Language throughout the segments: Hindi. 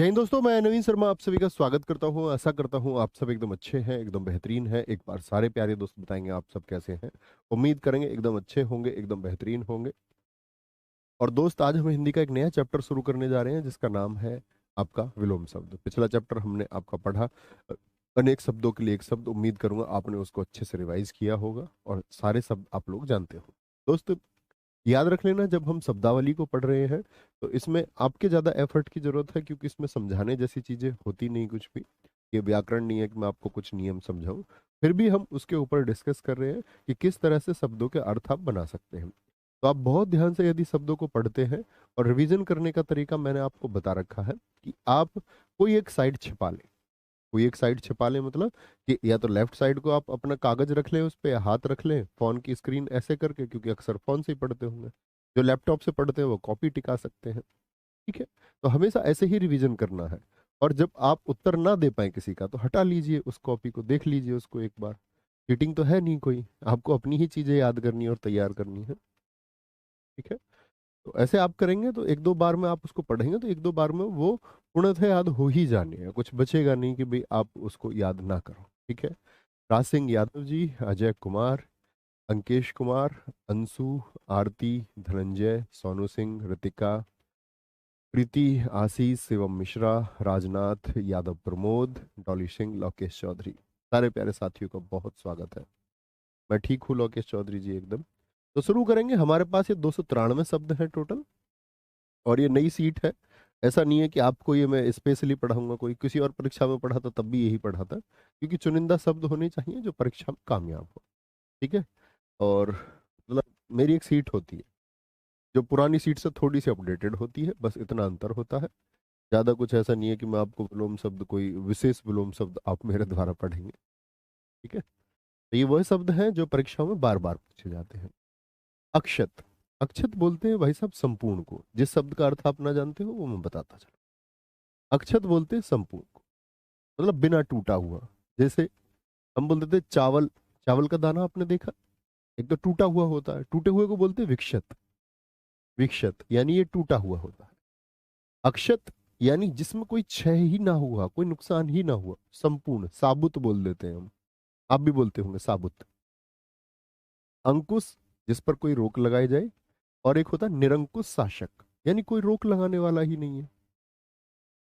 जय हिंद दोस्तों, मैं नवीन शर्मा आप सभी का स्वागत करता हूं। आशा करता हूं आप सब एकदम अच्छे हैं, एकदम बेहतरीन हैं। एक बार सारे प्यारे दोस्त बताएंगे आप सब कैसे हैं। उम्मीद करेंगे एकदम अच्छे होंगे, एकदम बेहतरीन होंगे। और दोस्त, आज हम हिंदी का एक नया चैप्टर शुरू करने जा रहे हैं जिसका नाम है आपका विलोम शब्द। पिछला चैप्टर हमने आपका पढ़ा अनेक शब्दों के लिए एक शब्द। उम्मीद करूंगा आपने उसको अच्छे से रिवाइज किया होगा और सारे शब्द आप लोग जानते हो। दोस्त, याद रख लेना, जब हम शब्दावली को पढ़ रहे हैं तो इसमें आपके ज़्यादा एफर्ट की ज़रूरत है, क्योंकि इसमें समझाने जैसी चीज़ें होती नहीं कुछ भी। ये व्याकरण नहीं है कि मैं आपको कुछ नियम समझाऊं। फिर भी हम उसके ऊपर डिस्कस कर रहे हैं कि किस तरह से शब्दों के अर्थ आप बना सकते हैं। तो आप बहुत ध्यान से यदि शब्दों को पढ़ते हैं, और रिवीजन करने का तरीका मैंने आपको बता रखा है कि आप कोई एक साइड छिपा लें। कोई एक साइड छिपा लें मतलब कि या तो लेफ्ट साइड को आप अपना कागज रख लें, उस पे हाथ रख लें, फोन की स्क्रीन ऐसे करके, क्योंकि अक्सर फोन से ही पढ़ते होंगे। जो लैपटॉप से पढ़ते हैं वो कॉपी टिका सकते हैं। ठीक है। तो हमेशा ऐसे ही रिवीजन करना है। और जब आप उत्तर ना दे पाए किसी का, तो हटा लीजिए उस कॉपी को, देख लीजिए उसको एक बार। चीटिंग तो है नहीं कोई, आपको अपनी ही चीजें याद करनी है और तैयार करनी है। ठीक है। तो ऐसे आप करेंगे तो एक दो बार में आप उसको पढ़ेंगे तो एक दो बार में वो पूर्णतः याद हो ही जाने है। कुछ बचेगा नहीं कि भाई आप उसको याद ना करो। ठीक है। राज सिंह यादव जी, अजय कुमार, अंकेश कुमार, अंशु, आरती, धनंजय, सोनू सिंह, ऋतिका, प्रीति, आशीष, शिवम मिश्रा, राजनाथ यादव, प्रमोद, डॉली सिंह, लोकेश चौधरी। सारे प्यारे साथियों का बहुत स्वागत है। मैं ठीक हूँ लोकेश चौधरी जी, एकदम। तो शुरू करेंगे। हमारे पास ये 293 शब्द हैं टोटल, और ये नई सीट है। ऐसा नहीं है कि आपको ये मैं स्पेशली पढ़ाऊंगा, कोई किसी और परीक्षा में पढ़ा था तब भी यही पढ़ा था, क्योंकि चुनिंदा शब्द होने चाहिए जो परीक्षा में कामयाब हो। ठीक है। और मतलब मेरी एक सीट होती है जो पुरानी सीट से थोड़ी सी अपडेटेड होती है, बस इतना अंतर होता है। ज्यादा कुछ ऐसा नहीं है कि मैं आपको विलोम शब्द, कोई विशेष विलोम शब्द आप मेरे द्वारा पढ़ेंगे। ठीक है। तो ये वह शब्द हैं जो परीक्षाओं में बार बार पूछे जाते हैं। अक्षत। अक्षत बोलते हैं भाई साहब संपूर्ण को। जिस शब्द का अर्थ आप ना जानते हो वो मैं बताता चलूं। अक्षत बोलते हैं संपूर्ण को, मतलब बिना टूटा हुआ। जैसे हम बोलते थे चावल, चावल का दाना आपने देखा, एक तो टूटा हुआ होता है, टूटे हुए को बोलते हैं विक्षत। विक्षत यानी ये टूटा हुआ होता है। अक्षत यानी जिसमें कोई क्षय ही ना हुआ, कोई नुकसान ही ना हुआ, संपूर्ण। साबुत बोल देते हैं हम, आप भी बोलते होंगे साबुत। अंकुश, जिस पर कोई रोक लगाई जाए। और एक होता है निरंकुश शासक, यानी कोई रोक लगाने वाला ही नहीं है।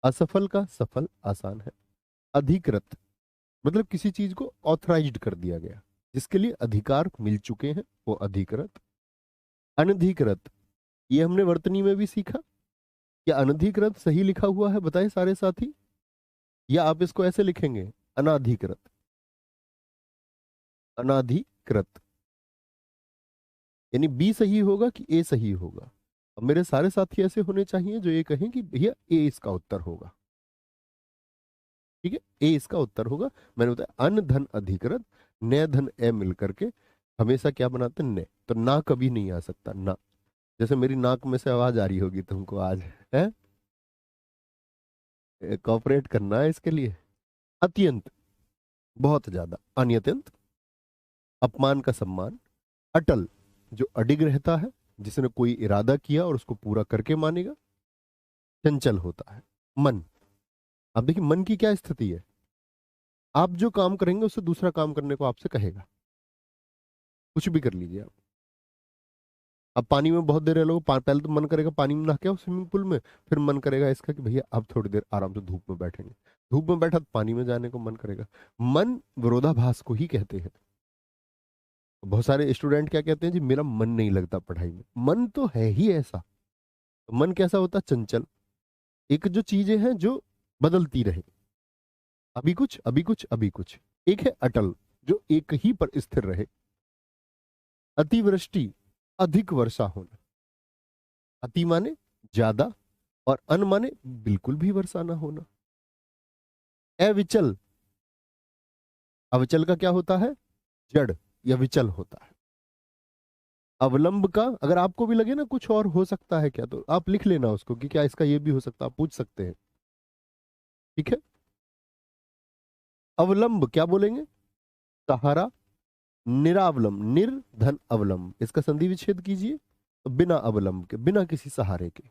असफल का सफल आसान है। अधिकृत मतलब किसी चीज को ऑथराइज्ड कर दिया गया, जिसके लिए अधिकार मिल चुके हैं, वो अधिकृत। अनधिकृत, ये हमने वर्तनी में भी सीखा। क्या अनधिकृत सही लिखा हुआ है, बताएं सारे साथी, या आप इसको ऐसे लिखेंगे अनाधिकृत। अनाधिकृत यानी बी सही होगा कि ए सही होगा। अब मेरे सारे साथी ऐसे होने चाहिए जो ये कहें कि भैया ए इसका उत्तर होगा। ठीक है, ए इसका उत्तर होगा। मैंने बताया अन धन अधिकृत, न धन ए मिलकर के हमेशा क्या बनाते हैं, न। तो ना कभी नहीं आ सकता ना। जैसे मेरी नाक में से आवाज आ रही होगी तुमको आज, है कॉपरेट करना है इसके लिए। अत्यंत, बहुत ज्यादा। अत्यंत, अपमान का सम्मान। अटल, जो अडिग रहता है, जिसने कोई इरादा किया और उसको पूरा करके मानेगा। चंचल होता है। मन, अब देखिए मन की क्या स्थिति है। आप जो काम करेंगे उससे दूसरा काम करने को आपसे कहेगा। कुछ भी कर लीजिए आप। अब पानी में बहुत देर रह लो, पहले तो मन करेगा पानी में नहा के आओ स्विमिंग पूल में, फिर मन करेगा इसका कि भैया अब थोड़ी देर आराम से धूप में बैठेंगे। धूप में बैठा तो पानी में जाने को मन करेगा। मन विरोधाभास को ही कहते हैं। बहुत सारे स्टूडेंट क्या कहते हैं, जी मेरा मन नहीं लगता पढ़ाई में। मन तो है ही ऐसा। तो मन कैसा होता है, चंचल। एक जो चीजें हैं जो बदलती रहे, अभी कुछ अभी कुछ अभी कुछ। एक है अटल, जो एक ही पर स्थिर रहे। अतिवृष्टि, अधिक वर्षा होना। अति माने ज्यादा, और अन माने बिल्कुल भी वर्षा ना होना। अविचल, अविचल का क्या होता है, जड़ या विचल होता है। अवलंब का, अगर आपको भी लगे ना कुछ और हो सकता है क्या, तो आप लिख लेना उसको कि क्या इसका ये भी हो सकता है, आप पूछ सकते हैं। ठीक है। अवलंब क्या बोलेंगे, सहारा। निरावलंब, निर्धन अवलंब, इसका संधि विच्छेद कीजिए तो बिना अवलंब के, बिना किसी सहारे के।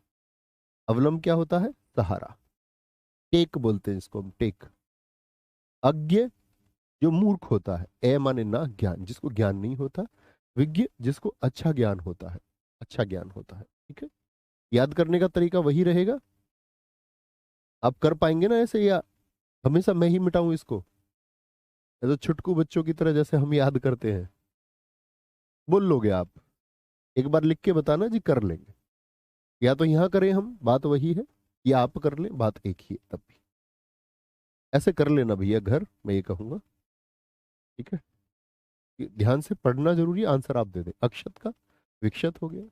अवलंब क्या होता है, सहारा। टेक बोलते हैं इसको हम, टेक। अज्ञ जो मूर्ख होता है, ए माने ना ज्ञान, जिसको ज्ञान नहीं होता। विज्ञ जिसको अच्छा ज्ञान होता है, अच्छा ज्ञान होता है। ठीक है, याद करने का तरीका वही रहेगा। आप कर पाएंगे ना ऐसे, या हमेशा मैं ही मिटाऊं इसको? ये तो छुटकू बच्चों की तरह जैसे हम याद करते हैं, बोल लोगे आप? एक बार लिख के बताना जी, कर लेंगे। या तो यहां करें हम, बात वही है, या आप कर लें, बात एक ही है तब भी। ऐसे कर लेना भैया घर, मैं ये कहूंगा। ठीक है, ध्यान से पढ़ना जरूरी है, आंसर आप दे दें। अक्षत का विक्षत हो गया,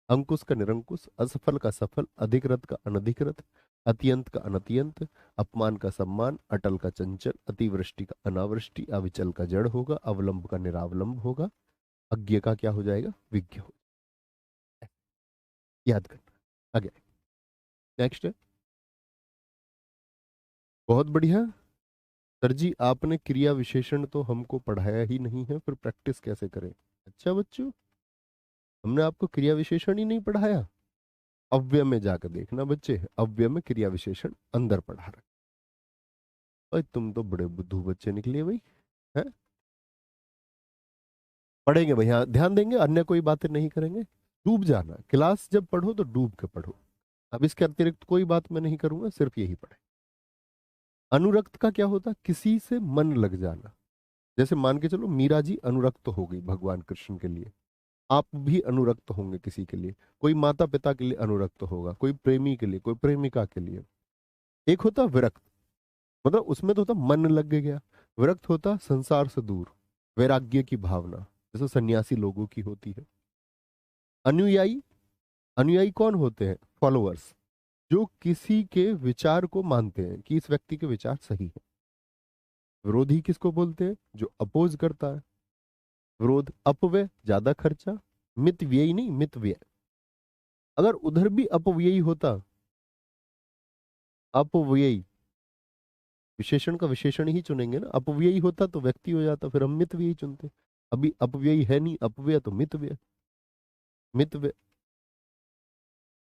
अंकुश का निरंकुश, असफल का सफल, अधिकृत का अनधिकृत, अत्यंत का अनत्यंत, अपमान का सम्मान, अटल का चंचल, अतिवृष्टि का अनावृष्टि, अविचल का जड़ होगा, अवलंब का निरावलंब होगा, अज्ञ का क्या हो जाएगा? विज्ञ हो। याद करना। आगे नेक्स्ट है। बहुत बढ़िया। सर जी आपने क्रिया विशेषण तो हमको पढ़ाया ही नहीं है, फिर प्रैक्टिस कैसे करें? अच्छा बच्चों, हमने आपको क्रिया विशेषण ही नहीं पढ़ाया। अव्यय में जाकर देखना बच्चे, अव्यय में क्रिया विशेषण अंदर पढ़ा रहा। भाई तुम तो बड़े बुद्धू बच्चे निकले भाई। हैं? पढ़ेंगे भैया, ध्यान देंगे, अन्य कोई बातें नहीं करेंगे। डूब जाना, क्लास जब पढ़ो तो डूब के पढ़ो। अब इसके अतिरिक्त कोई बात मैं नहीं करूंगा, सिर्फ यही पढ़े। अनुरक्त का क्या होता? किसी से मन लग जाना। जैसे मान के चलो मीरा जी अनुरक्त हो गई भगवान कृष्ण के लिए, आप भी अनुरक्त होंगे किसी के लिए। कोई माता पिता के लिए अनुरक्त होगा, कोई प्रेमी के लिए, कोई प्रेमिका के लिए। एक होता विरक्त, मतलब उसमें तो होता मन लग गया। विरक्त होता संसार से दूर, वैराग्य की भावना, जैसे सन्यासी लोगों की होती है। अनुयायी, अनुयायी कौन होते हैं? फॉलोअर्स, जो किसी के विचार को मानते हैं कि इस व्यक्ति के विचार सही है। विरोधी किसको बोलते हैं? जो अपोज करता है। विरोध, अपव्यय ज्यादा खर्चा, मित व्यय नहीं, मित व्यय। अगर उधर भी अपव्ययी होता, अपव्ययी, विशेषण का विशेषण ही चुनेंगे ना। अपव्ययी होता तो व्यक्ति हो जाता, फिर हम मित व्ययी चुनते। अभी अपव्ययी है नहीं, अपव्यय तो मित व्यय। मित व्यय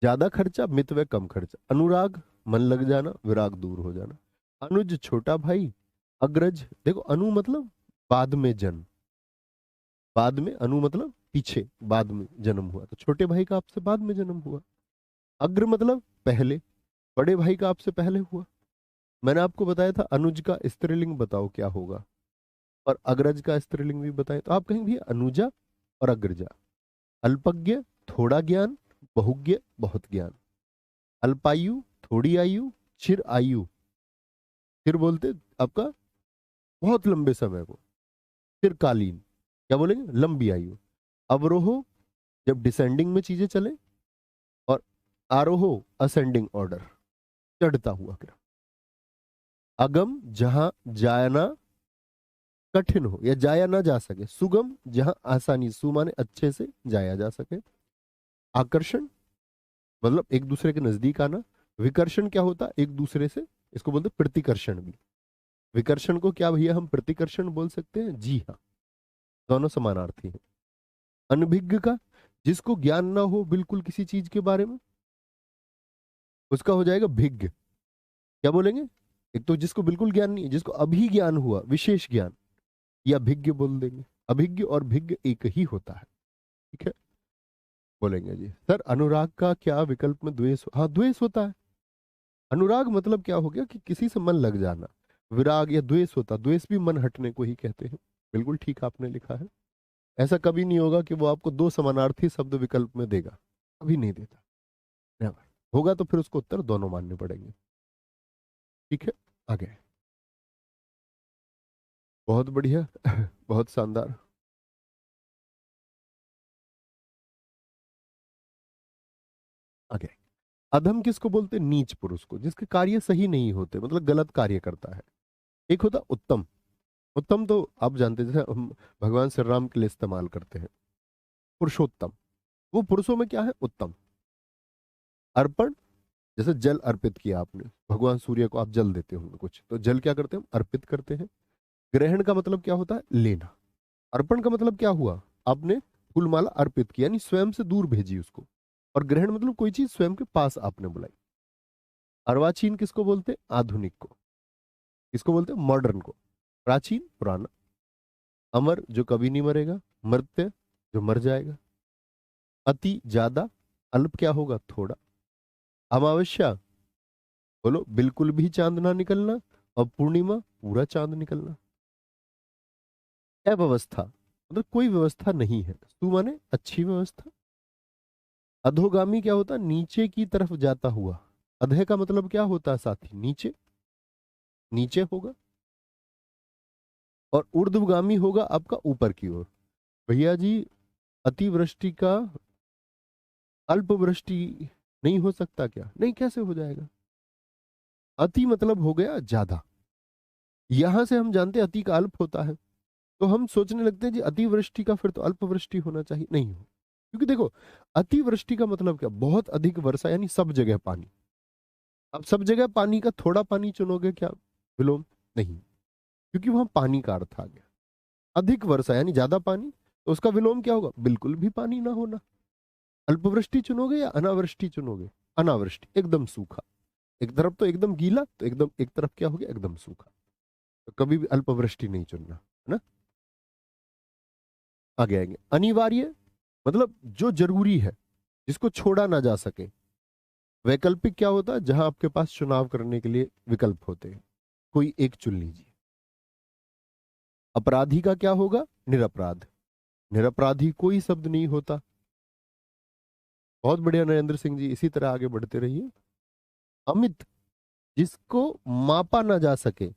ज्यादा खर्चा, मित व्यय कम खर्चा। अनुराग मन लग जाना, विराग दूर हो जाना। अनुज छोटा भाई, अग्रज, देखो अनु मतलब बाद में जन्म, बाद में, अनु मतलब पीछे, बाद में जन्म हुआ, तो छोटे भाई का आपसे बाद में जन्म हुआ। अग्र मतलब पहले, बड़े भाई का आपसे पहले हुआ। मैंने आपको बताया था अनुज का स्त्रीलिंग बताओ क्या होगा, और अग्रज का स्त्रीलिंग भी बताए, तो आप कहेंगे भैया अनुजा और अग्रजा। अल्पज्ञ थोड़ा ज्ञान, बहुज्ञ बहुत ज्ञान। अल्पायु थोड़ी आयु, चिर आयु, चिर बोलते आपका बहुत लंबे समय को, चिरकालीन, क्या बोलेंगे? लंबी आयु। अवरोह जब डिसेंडिंग में चीजें चले, और आरोह असेंडिंग ऑर्डर, चढ़ता हुआ क्रम। अगम जहां जाना कठिन हो या जाया ना जा सके, सुगम जहां आसानी, सु माने अच्छे से जाया जा सके। आकर्षण मतलब एक दूसरे के नजदीक आना। विकर्षण क्या होता? एक दूसरे से, इसको बोलते प्रतिकर्षण भी। विकर्षण को क्या भैया हम प्रतिकर्षण बोल सकते हैं? जी हाँ, दोनों समानार्थी हैं। अनभिज्ञ का, जिसको ज्ञान ना हो बिल्कुल किसी चीज के बारे में, उसका हो जाएगा भिज्ञ। क्या बोलेंगे? एक तो जिसको बिल्कुल ज्ञान नहीं है, जिसको अभी ज्ञान हुआ, विशेष ज्ञान, या भिज्ञ बोल देंगे। अभिज्ञ और भिज्ञ एक ही होता है। ठीक है, बोलेंगे जी सर अनुराग का क्या विकल्प में द्वेष? हाँ द्वेष होता है। अनुराग मतलब क्या हो गया कि किसी से मन लग जाना। विराग या द्वेष होता, द्वेष भी मन हटने को ही कहते हैं। बिल्कुल ठीक आपने लिखा है। ऐसा कभी नहीं होगा कि वो आपको दो समानार्थी शब्द विकल्प में देगा, कभी नहीं देता। नेवर। होगा तो फिर उसको उत्तर दोनों मानने पड़ेंगे। ठीक है, आगे। बहुत बढ़िया बहुत शानदार। आगे। अधम किसको बोलते? नीच पुरुष को, जिसके कार्य सही नहीं होते, मतलब गलत कार्य करता है। एक होता उत्तम। उत्तम तो आप जानते हैं, जैसे हम भगवान श्री राम के लिए इस्तेमाल करते हैं। पुरुषोत्तम, वो पुरुषों में क्या है? उत्तम। अर्पण, जैसे जल अर्पित किया आपने, भगवान सूर्य को आप जल देते होंगे कुछ, तो जल क्या करते हैं? हम अर्पित करते हैं। ग्रहण का मतलब क्या होता है? लेना। अर्पण का मतलब क्या हुआ? आपने फूलमाला अर्पित किया, यानी स्वयं से दूर भेजी उसको। और ग्रहण मतलब कोई चीज स्वयं के पास आपने बुलाई। अर्वाचीन किसको बोलते हैं? आधुनिक को। किसको बोलते हैं? मॉडर्न को। प्राचीन पुराना। अमर जो कभी नहीं मरेगा। मर्त्य जो मर जाएगा। अति ज्यादा। अल्प क्या होगा? थोड़ा। अमावस्या बोलो बिल्कुल भी चांद ना निकलना। और पूर्णिमा पूरा चांद निकलना। अव्यवस्था मतलब कोई व्यवस्था नहीं है। सु माने अच्छी व्यवस्था। अधोगामी क्या होता है? नीचे की तरफ जाता हुआ। अधः का मतलब क्या होता है साथी? नीचे। नीचे होगा। और ऊर्ध्वगामी होगा आपका ऊपर की ओर। भैया जी अतिवृष्टि का अल्पवृष्टि नहीं हो सकता क्या? नहीं, कैसे हो जाएगा? अति मतलब हो गया ज्यादा। यहां से हम जानते हैं अति का अल्प होता है। तो हम सोचने लगते हैं जी अतिवृष्टि का फिर तो अल्पवृष्टि होना चाहिए। नहीं हो, क्योंकि देखो अतिवृष्टि का मतलब क्या? बहुत अधिक वर्षा, यानी सब जगह पानी। अब सब जगह पानी का थोड़ा पानी चुनोगे क्या? विलोम नहीं, क्योंकि वहां पानी का अर्थ आ गया। अधिक वर्षा यानी ज्यादा पानी, तो उसका विलोम क्या होगा? बिल्कुल भी पानी ना होना। अल्पवृष्टि चुनोगे या अनावृष्टि चुनोगे? अनावृष्टि, एकदम सूखा। एक तरफ तो एकदम गीला, तो एकदम एक तरफ क्या हो गया? एकदम सूखा। तो कभी भी अल्पवृष्टि नहीं चुनना, है ना। आगे आएंगे। अनिवार्य मतलब जो जरूरी है, जिसको छोड़ा ना जा सके। वैकल्पिक क्या होता है? जहां आपके पास चुनाव करने के लिए विकल्प होते हैं, कोई एक चुन लीजिए। अपराधी का क्या होगा? निरपराध। निरपराधी कोई शब्द नहीं होता। बहुत बढ़िया नरेंद्र सिंह जी, इसी तरह आगे बढ़ते रहिए। अमित जिसको मापा ना जा सके।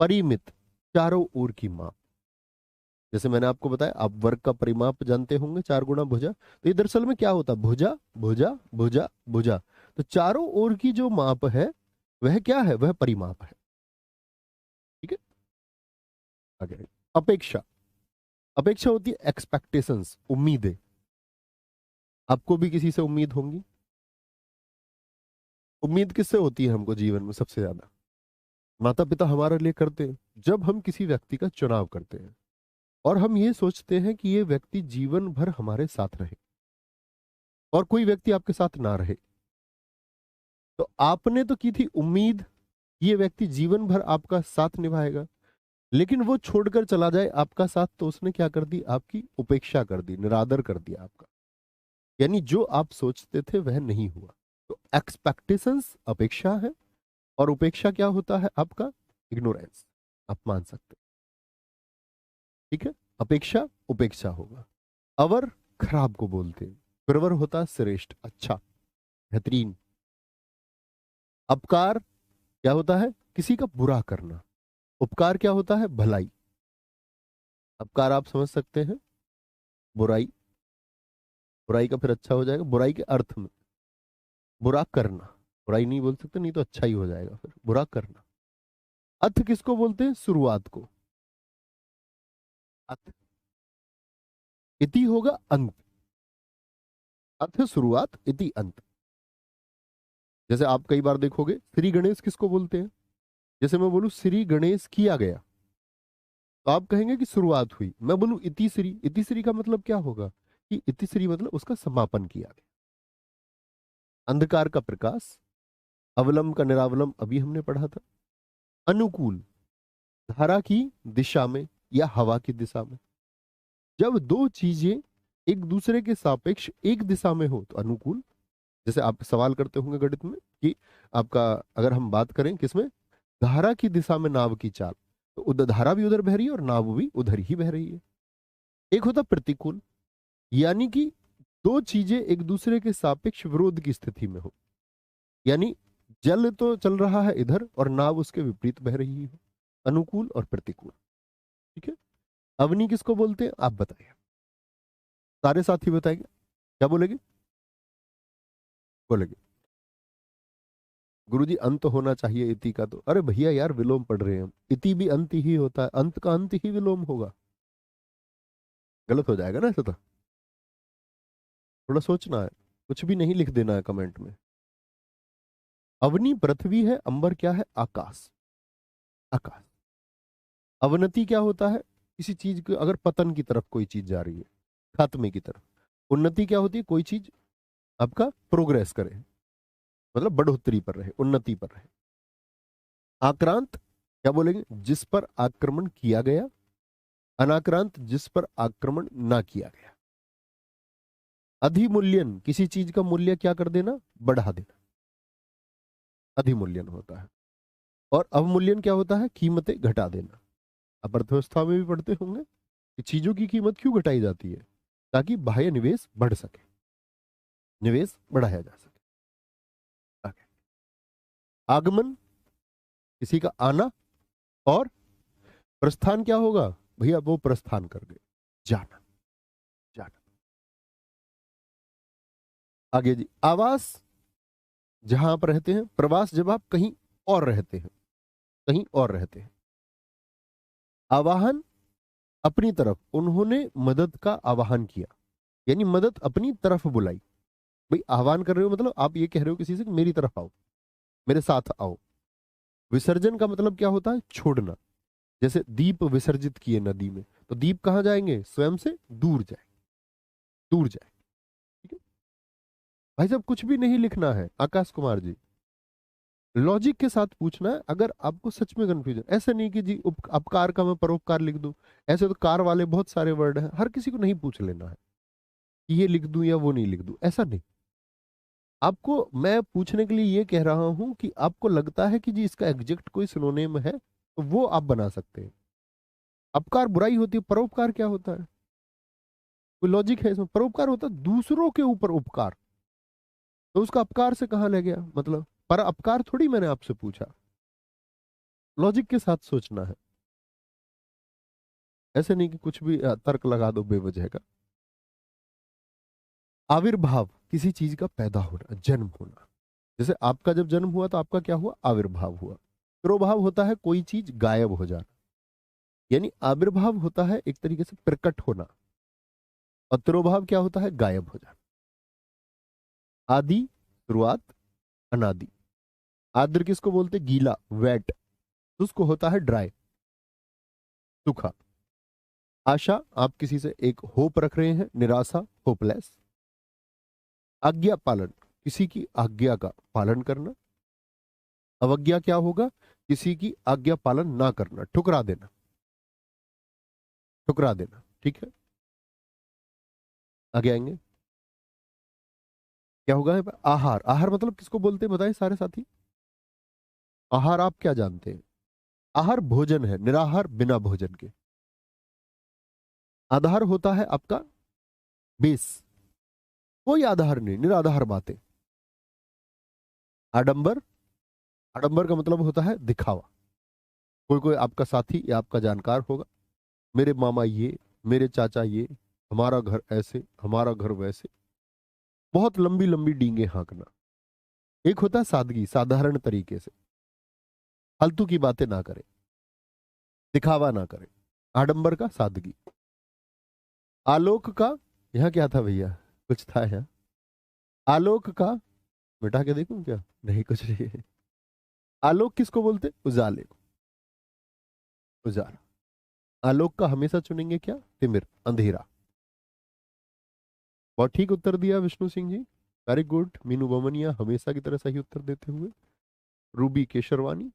परिमित चारों ओर की माप। जैसे मैंने आपको बताया, आप वर्ग का परिमाप जानते होंगे, 4 गुणा भुजा। तो ये दरअसल में क्या होता है? भुजा भुजा भुजा भुजा। तो चारों ओर की जो माप है वह क्या है? वह परिमाप है। ठीक है, आगे। अपेक्षा। अपेक्षा होती है एक्सपेक्टेशंस, उम्मीदें। आपको भी किसी से उम्मीद होंगी। उम्मीद किससे होती है हमको जीवन में सबसे ज्यादा? माता पिता हमारे लिए करते हैं जब हम किसी व्यक्ति का चुनाव करते हैं, और हम ये सोचते हैं कि ये व्यक्ति जीवन भर हमारे साथ रहे, और कोई व्यक्ति आपके साथ ना रहे। तो आपने तो की थी उम्मीद, ये व्यक्ति जीवन भर आपका साथ निभाएगा, लेकिन वो छोड़कर चला जाए आपका साथ, तो उसने क्या कर दी? आपकी उपेक्षा कर दी, निरादर कर दिया आपका। यानी जो आप सोचते थे वह नहीं हुआ। तो एक्सपेक्टेशंस अपेक्षा है, और उपेक्षा क्या होता है आपका? इग्नोरेंस। आप मान सकते हैं। ठीक है, अपेक्षा उपेक्षा होगा। अवर खराब को बोलते हैं। प्रवर होता है श्रेष्ठ, अच्छा, बेहतरीन। अपकार क्या होता है? किसी का बुरा करना। उपकार क्या होता है? भलाई। अपकार आप समझ सकते हैं, बुराई। बुराई का फिर अच्छा हो जाएगा बुराई के अर्थ में। बुरा करना, बुराई नहीं बोल सकते, नहीं तो अच्छा ही हो जाएगा फिर, बुरा करना। अथ किसको बोलते हैं? शुरुआत को। अथ। इति होगा अंत। अथ शुरुआत, इति अंत। जैसे आप कई बार देखोगे श्री गणेश किसको बोलते हैं? जैसे मैं बोलूं श्री गणेश किया गया, तो आप कहेंगे कि शुरुआत हुई। मैं बोलूं इति श्री, इति श्री का मतलब क्या होगा? कि इति श्री मतलब उसका समापन किया गया। अंधकार का प्रकाश। अवलंब का निरावलंब अभी हमने पढ़ा था। अनुकूल धारा की दिशा में या हवा की दिशा में। जब दो चीजें एक दूसरे के सापेक्ष एक दिशा में हो तो अनुकूल। जैसे आप सवाल करते होंगे गणित में कि आपका, अगर हम बात करें किसमें, धारा की दिशा में नाव की चाल, तो उधर धारा भी उधर बह रही है और नाव भी उधर ही बह रही है। एक होता प्रतिकूल, यानी कि दो चीजें एक दूसरे के सापेक्ष विरोध की स्थिति में हो। यानी जल तो चल रहा है इधर और नाव उसके विपरीत बह रही हो। अनुकूल और प्रतिकूल। ठीक है। अवनी किसको बोलते हैं आप बताइए? सारे साथी बताएंगे, क्या बोलेंगे? बोलेंगे गुरुजी अंत होना चाहिए इति का। तो अरे भैया यार विलोम पढ़ रहे हैं हम, इति भी अंत ही होता है, अंत का अंत ही विलोम होगा। गलत हो जाएगा ना ऐसा तो। थोड़ा सोचना है, कुछ भी नहीं लिख देना है कमेंट में। अवनी पृथ्वी है, अंबर क्या है? आकाश। आकाश। अवनति क्या होता है? किसी चीज को अगर पतन की तरफ कोई चीज जा रही है, खात्मे की तरफ। उन्नति क्या होती है? कोई चीज आपका प्रोग्रेस करे। मतलब बढ़ोतरी पर रहे, उन्नति पर रहे। आक्रांत क्या बोलेंगे? जिस पर आक्रमण किया गया। अनाक्रांत जिस पर आक्रमण ना किया गया। अधिमूल्यन किसी चीज का मूल्य क्या कर देना? बढ़ा देना, अधिमूल्यन होता है। और अवमूल्यन क्या होता है? कीमतें घटा देना। आप अर्थव्यवस्था में भी पढ़ते होंगे कि चीजों की कीमत क्यों घटाई जाती है? ताकि बाह्य निवेश बढ़ सके, निवेश बढ़ाया जा सके। आगे। आगमन किसी का आना। और प्रस्थान क्या होगा? भैया वो प्रस्थान कर गए, जाना, जाना। आगे जी, आवास जहां आप रहते हैं। प्रवास जब आप कहीं और रहते हैं, कहीं और रहते हैं। आवाहन अपनी तरफ, उन्होंने मदद का आवाहन किया, यानी मदद अपनी तरफ बुलाई। भाई आह्वान कर रहे हो मतलब आप ये कह रहे हो किसी से कि मेरी तरफ आओ, मेरे साथ आओ। विसर्जन का मतलब क्या होता है? छोड़ना। जैसे दीप विसर्जित किए नदी में, तो दीप कहां जाएंगे? स्वयं से दूर जाए, दूर जाए। ठीक है भाई साहब, कुछ भी नहीं लिखना है आकाश कुमार जी, लॉजिक के साथ पूछना है। अगर आपको सच में कंफ्यूजन, ऐसे नहीं कि जी अपकार का मैं परोपकार लिख दूं। ऐसे तो कार वाले बहुत सारे वर्ड हैं, हर किसी को नहीं पूछ लेना है कि ये लिख दूं या वो नहीं लिख दूं, ऐसा नहीं। आपको मैं पूछने के लिए ये कह रहा हूं कि आपको लगता है कि जी इसका एग्जैक्ट कोई सिनोनिम है, तो वो आप बना सकते हैं। अपकार बुराई होती है, परोपकार क्या होता है? कोई लॉजिक है इसमें? परोपकार होता है दूसरों के ऊपर उपकार, तो उसका अपकार से कहां ले गया मतलब? पर अपकार थोड़ी मैंने आपसे पूछा। लॉजिक के साथ सोचना है, ऐसे नहीं कि कुछ भी तर्क लगा दो बेवजह का। आविर्भाव किसी चीज का पैदा होना, जन्म होना। जैसे आपका जब जन्म हुआ तो आपका क्या हुआ? आविर्भाव हुआ। तिरोभाव होता है कोई चीज गायब हो जाना, यानी आविर्भाव होता है एक तरीके से प्रकट होना, और तिरोभाव क्या होता है? गायब हो जाना। आदि शुरुआत, अनादि। आर्द्र किसको बोलते? गीला, वेट। उसको होता है ड्राई, सूखा। आशा आप किसी से एक होप रख रहे हैं, निराशा होपलेस। आज्ञा पालन किसी की आज्ञा का पालन करना। अवज्ञा क्या होगा? किसी की आज्ञा पालन ना करना, ठुकरा देना, ठुकरा देना। ठीक है, आगे आएंगे। क्या होगा? आहार। आहार मतलब किसको बोलते हैं बताएं सारे साथी? आहार आप क्या जानते हैं? आहार भोजन है, निराहार बिना भोजन के। आधार होता है आपका बेस, कोई आधार नहीं, निराधार बातें। आडंबर, आडंबर का मतलब होता है दिखावा। कोई कोई आपका साथी या आपका जानकार होगा, मेरे मामा ये, मेरे चाचा ये, हमारा घर ऐसे, हमारा घर वैसे, बहुत लंबी लंबी डींगे हाँकना। एक होता है सादगी, साधारण तरीके से, फालतू की बातें ना करें, दिखावा ना करें। आडंबर का सादगी। आलोक का, यहाँ क्या था भैया? कुछ था यहाँ। आलोक का मिटा के देखूं क्या? नहीं कुछ नहीं है। आलोक किसको बोलते? उजाले को, उजाला। आलोक का हमेशा चुनेंगे क्या? तिमिर, अंधेरा। बहुत ठीक उत्तर दिया विष्णु सिंह जी, वेरी गुड। मीनू बमनिया हमेशा की तरह सही उत्तर देते हुए। रूबी केशरवानी,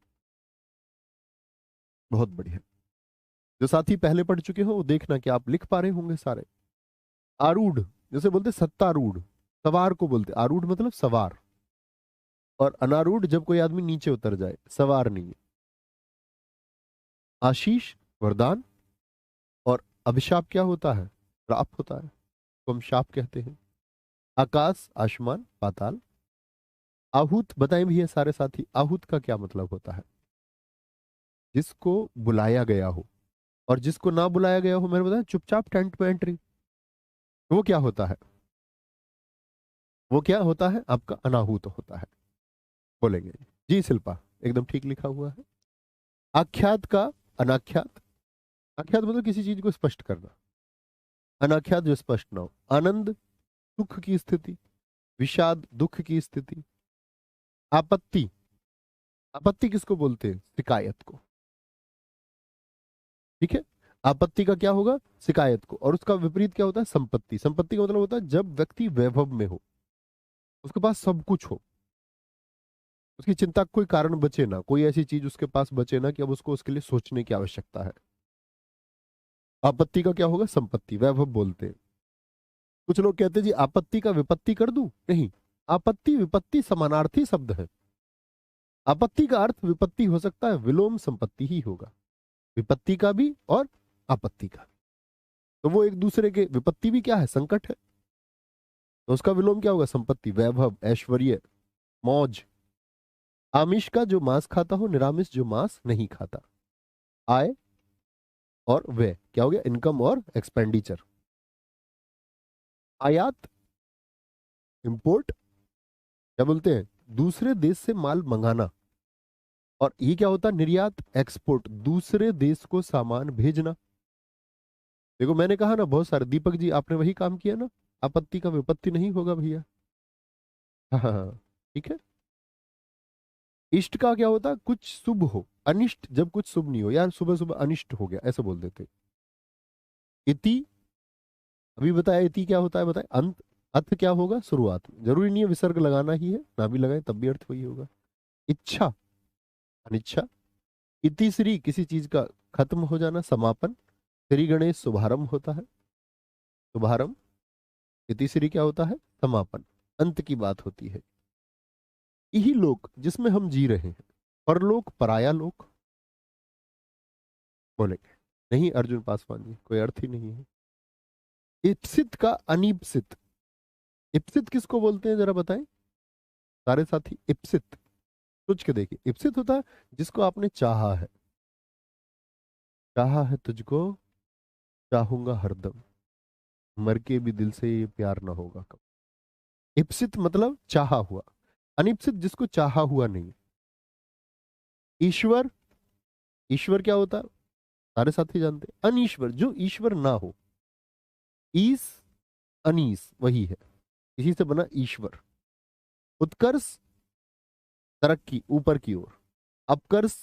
बहुत बढ़िया। जो साथी पहले पढ़ चुके हो वो देखना कि आप लिख पा रहे होंगे सारे। आरूढ़ जैसे बोलते सत्तारूढ़, सवार को बोलते आरूढ़, मतलब सवार। और अनारूढ़ जब कोई आदमी नीचे उतर जाए, सवार नहीं है। आशीष वरदान, और अभिशाप क्या होता है? श्राप होता है, तो हम शाप कहते हैं। आकाश आसमान पाताल। आहूत बताएं भैया सारे साथी, आहूत का क्या मतलब होता है? जिसको बुलाया गया हो, और जिसको ना बुलाया गया हो, मैंने बताया चुपचाप टेंट में एंट्री, वो क्या होता है? वो क्या होता है? आपका अनाहूत होता है, बोलेंगे। जी शिल्पा, एकदम ठीक लिखा हुआ है। आख्यात का अनाख्यात। आख्यात मतलब किसी चीज को स्पष्ट करना, अनाख्यात जो स्पष्ट ना हो। आनंद सुख की स्थिति, विषाद दुख की स्थिति। आपत्ति, आपत्ति किसको बोलते हैं? शिकायत को। ठीक है, आपत्ति का क्या होगा? शिकायत को। और उसका विपरीत क्या होता है? संपत्ति। संपत्ति का मतलब होता है जब व्यक्ति वैभव में हो, उसके पास सब कुछ हो, उसकी चिंता का कोई कारण बचे ना, कोई ऐसी चीज उसके पास बचे ना कि अब उसको उसके लिए सोचने की आवश्यकता है। आपत्ति का क्या होगा? संपत्ति, वैभव बोलते हैं। कुछ लोग कहते हैं जी आपत्ति का विपत्ति कर दूं, नहीं, आपत्ति विपत्ति समानार्थी शब्द है। आपत्ति का अर्थ विपत्ति हो सकता है, विलोम संपत्ति ही होगा, विपत्ति का भी और आपत्ति का भी। तो वो एक दूसरे के, विपत्ति भी क्या है? संकट है, तो उसका विलोम क्या होगा? संपत्ति, वैभव, ऐश्वर्य, मौज। आमिष का जो मांस खाता हो, निरामिष जो मांस नहीं खाता। आय और व्यय क्या हो गया? इनकम और एक्सपेंडिचर। आयात, इंपोर्ट, क्या बोलते हैं? दूसरे देश से माल मंगाना। और ये क्या होता है? निर्यात, एक्सपोर्ट, दूसरे देश को सामान भेजना। देखो मैंने कहा ना, बहुत सारे, दीपक जी आपने वही काम किया ना, आपत्ति का विपत्ति नहीं होगा भैया। हाँ हाँ हाँ, ठीक है। इष्ट का क्या होता है? कुछ शुभ हो। अनिष्ट जब कुछ शुभ नहीं हो, यार सुबह सुबह अनिष्ट हो गया ऐसे बोल देते। इति, अभी बताया इति क्या होता है, बताए। अंत, अर्थ क्या होगा? शुरुआत में, जरूरी नहीं है विसर्ग लगाना ही है, ना भी लगाए तब भी अर्थ वही होगा। इच्छा, अनिच्छा। इति श्री, किसी चीज का खत्म हो जाना, समापन। श्री गणेश शुभारंभ होता है, शुभारंभ। इति श्री क्या होता है? समापन, अंत की बात होती है। यही लोक जिसमें हम जी रहे हैं, परलोक, पराया लोक बोलेंगे। नहीं अर्जुन पासवान जी, कोई अर्थ ही नहीं है। इप्सित का अनिप्सित। इप्सित किसको बोलते हैं जरा बताएं सारे साथी? इप्सित, सोच के देखिए। इप्सित होता है जिसको आपने चाहा है, चाहा है तुझको, चाहूंगा हरदम, मर के भी दिल से ये प्यार ना होगा कब। इप्सित मतलब चाहा हुआ। अनिप्सित जिसको चाहा हुआ नहीं। ईश्वर, ईश्वर क्या होता है? सारे साथी जानते हैं। अनीश्वर, जो ईश्वर ना हो। ईस, अनीस वही है, इसी से बना ईश्वर। उत्कर्ष, तरक्की, ऊपर की ओर। अपकर्ष,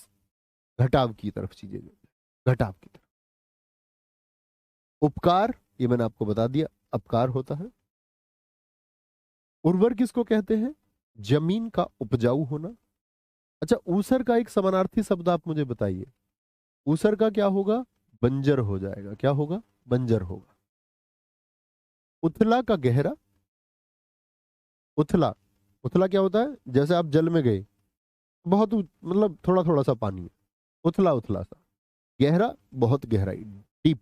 घटाव की तरफ, चीजें घटाव की तरफ। उपकार, ये मैंने आपको बता दिया, अपकार होता है। उर्वर किसको कहते हैं? जमीन का उपजाऊ होना। अच्छा, ऊसर का एक समानार्थी शब्द आप मुझे बताइए। ऊसर का क्या होगा? बंजर हो जाएगा। क्या होगा? बंजर होगा। उथला का गहरा। उथला, उथला क्या होता है? जैसे आप जल में गए, बहुत मतलब थोड़ा थोड़ा सा पानी है, उथला उथला सा। गहरा, बहुत गहराई, डीप।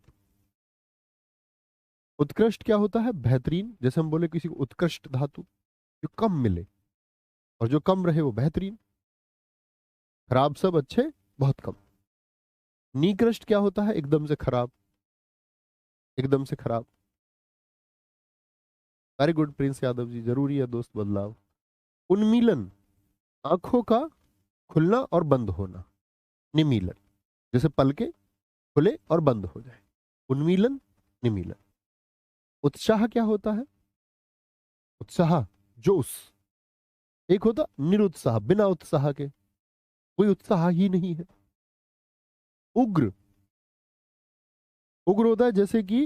उत्कृष्ट क्या होता है? बेहतरीन। जैसे हम बोले किसी को उत्कृष्ट धातु, जो कम मिले, और जो कम रहे वो बेहतरीन। खराब सब, अच्छे बहुत कम। निकृष्ट क्या होता है? एकदम से खराब, एकदम से खराब। Very good Prince Yadav ji, जरूरी है दोस्त बदलाव। उन्मीलन, आंखों का खुलना और बंद होना। निमीलन, जैसे पलके खुले और बंद हो जाए, उन्मीलन, निमीलन। उत्साह क्या होता है? उत्साह, जोश। एक होता निरुत्साह, बिना उत्साह के, कोई उत्साह ही नहीं है। उग्र, उग्र होता है जैसे कि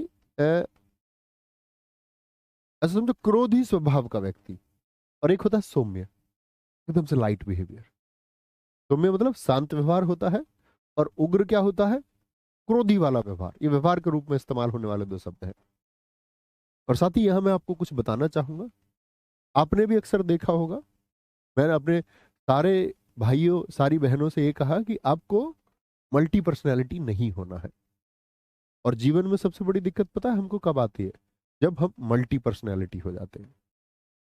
ऐसा समझो क्रोधी स्वभाव का व्यक्ति। और एक होता है सौम्य, एकदम से लाइट बिहेवियर। सौम्य मतलब शांत व्यवहार होता है, और उग्र क्या होता है? क्रोधी वाला व्यवहार। ये व्यवहार के रूप में इस्तेमाल होने वाले दो शब्द हैं। और साथ ही यहां मैं आपको कुछ बताना चाहूंगा। आपने भी अक्सर देखा होगा, मैंने अपने सारे भाइयों सारी बहनों से ये कहा कि आपको मल्टी पर्सनैलिटी नहीं होना है। और जीवन में सबसे बड़ी दिक्कत पता है हमको कब आती है? जब हम मल्टी पर्सनैलिटी हो जाते हैं।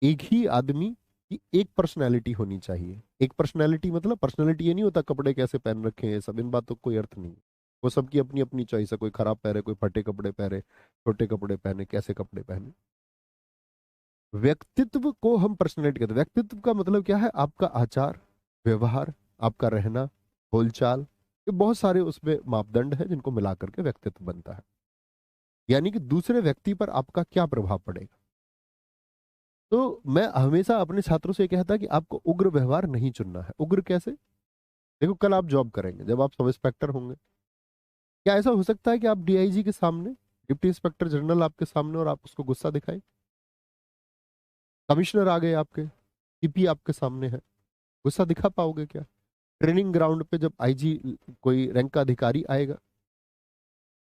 एक ही आदमी की एक पर्सनैलिटी होनी चाहिए। एक पर्सनैलिटी मतलब, पर्सनैलिटी ये नहीं होता कपड़े कैसे पहन रखे हैं सब, इन बातों का कोई अर्थ नहीं है। वो सबकी अपनी अपनी चॉइस है, कोई खराब पहने, कोई फटे कपड़े पहने, छोटे कपड़े पहने, कैसे कपड़े पहने। व्यक्तित्व को हम पर्सनैलिटी कहते हैं। व्यक्तित्व का मतलब क्या है? आपका आचार व्यवहार, आपका रहना, बोलचाल, ये बहुत सारे उसमें मापदंड है जिनको मिला करके व्यक्तित्व बनता है। यानी कि दूसरे व्यक्ति पर आपका क्या प्रभाव पड़ेगा। तो मैं हमेशा अपने छात्रों से कहता कि आपको उग्र व्यवहार नहीं चुनना है। उग्र कैसे? देखो कल आप जॉब करेंगे, जब आप सब इंस्पेक्टर होंगे, क्या ऐसा हो सकता है कि आप डीआईजी के सामने, डिप्टी इंस्पेक्टर जनरल आपके सामने, और आप उसको गुस्सा दिखाएं? कमिश्नर आ गए आपके, सीपी आपके सामने है, गुस्सा दिखा पाओगे क्या? ट्रेनिंग ग्राउंड पे जब आईजी कोई रैंक का अधिकारी आएगा,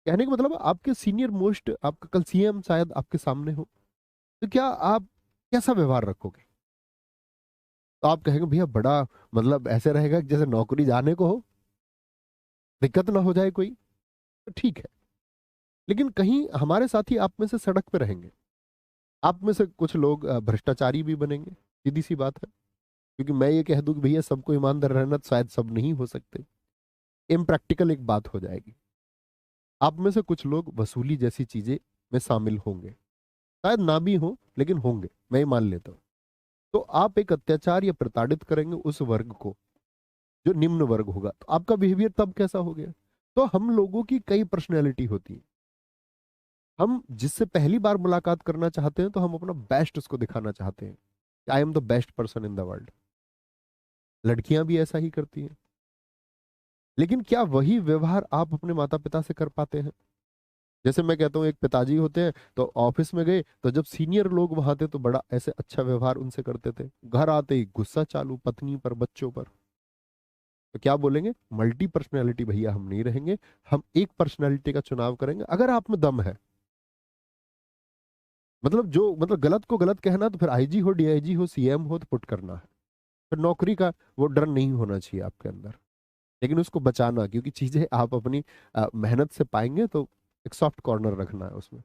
कहने का मतलब आपके सीनियर मोस्ट, आपका कल सीएम शायद आपके सामने हो, तो क्या आप कैसा व्यवहार रखोगे? तो आप कहेंगे भैया बड़ा, मतलब ऐसे रहेगा कि जैसे नौकरी जाने को हो, दिक्कत ना हो जाए कोई, तो ठीक है। लेकिन कहीं हमारे साथी आप में से सड़क पे रहेंगे, आप में से कुछ लोग भ्रष्टाचारी भी बनेंगे, सीधी सी बात है। क्योंकि मैं ये कह दूं कि भैया सबको ईमानदार रहना, तो शायद सब नहीं हो सकते, इम्प्रैक्टिकल एक बात हो जाएगी। आप में से कुछ लोग वसूली जैसी चीजें में शामिल होंगे, शायद ना भी हो लेकिन होंगे, मैं ये मान लेता हूँ। तो आप एक अत्याचार या प्रताड़ित करेंगे उस वर्ग को जो निम्न वर्ग होगा, तो आपका बिहेवियर तब कैसा हो गया? तो हम लोगों की कई पर्सनैलिटी होती है। हम जिससे पहली बार मुलाकात करना चाहते हैं तो हम अपना बेस्ट उसको दिखाना चाहते हैं, I am the best person in the world. लड़कियां भी ऐसा ही करती हैं। लेकिन क्या वही व्यवहार आप अपने माता पिता से कर पाते हैं? जैसे मैं कहता हूँ, एक पिताजी होते हैं, तो ऑफिस में गए तो जब सीनियर लोग वहां थे तो बड़ा ऐसे अच्छा व्यवहार उनसे करते थे, घर आते ही गुस्सा चालू पत्नी पर, बच्चों पर। तो क्या बोलेंगे? मल्टी पर्सनैलिटी भैया हम नहीं रहेंगे, हम एक पर्सनैलिटी का चुनाव करेंगे। अगर आप में दम है, मतलब जो मतलब गलत को गलत कहना, तो फिर आईजी हो, डीआईजी हो, सीएम हो, तो पुट करना है। फिर नौकरी का वो डर नहीं होना चाहिए आपके अंदर, लेकिन उसको बचाना, क्योंकि चीजें आप अपनी मेहनत से पाएंगे, तो एक सॉफ्ट कॉर्नर रखना है उसमें।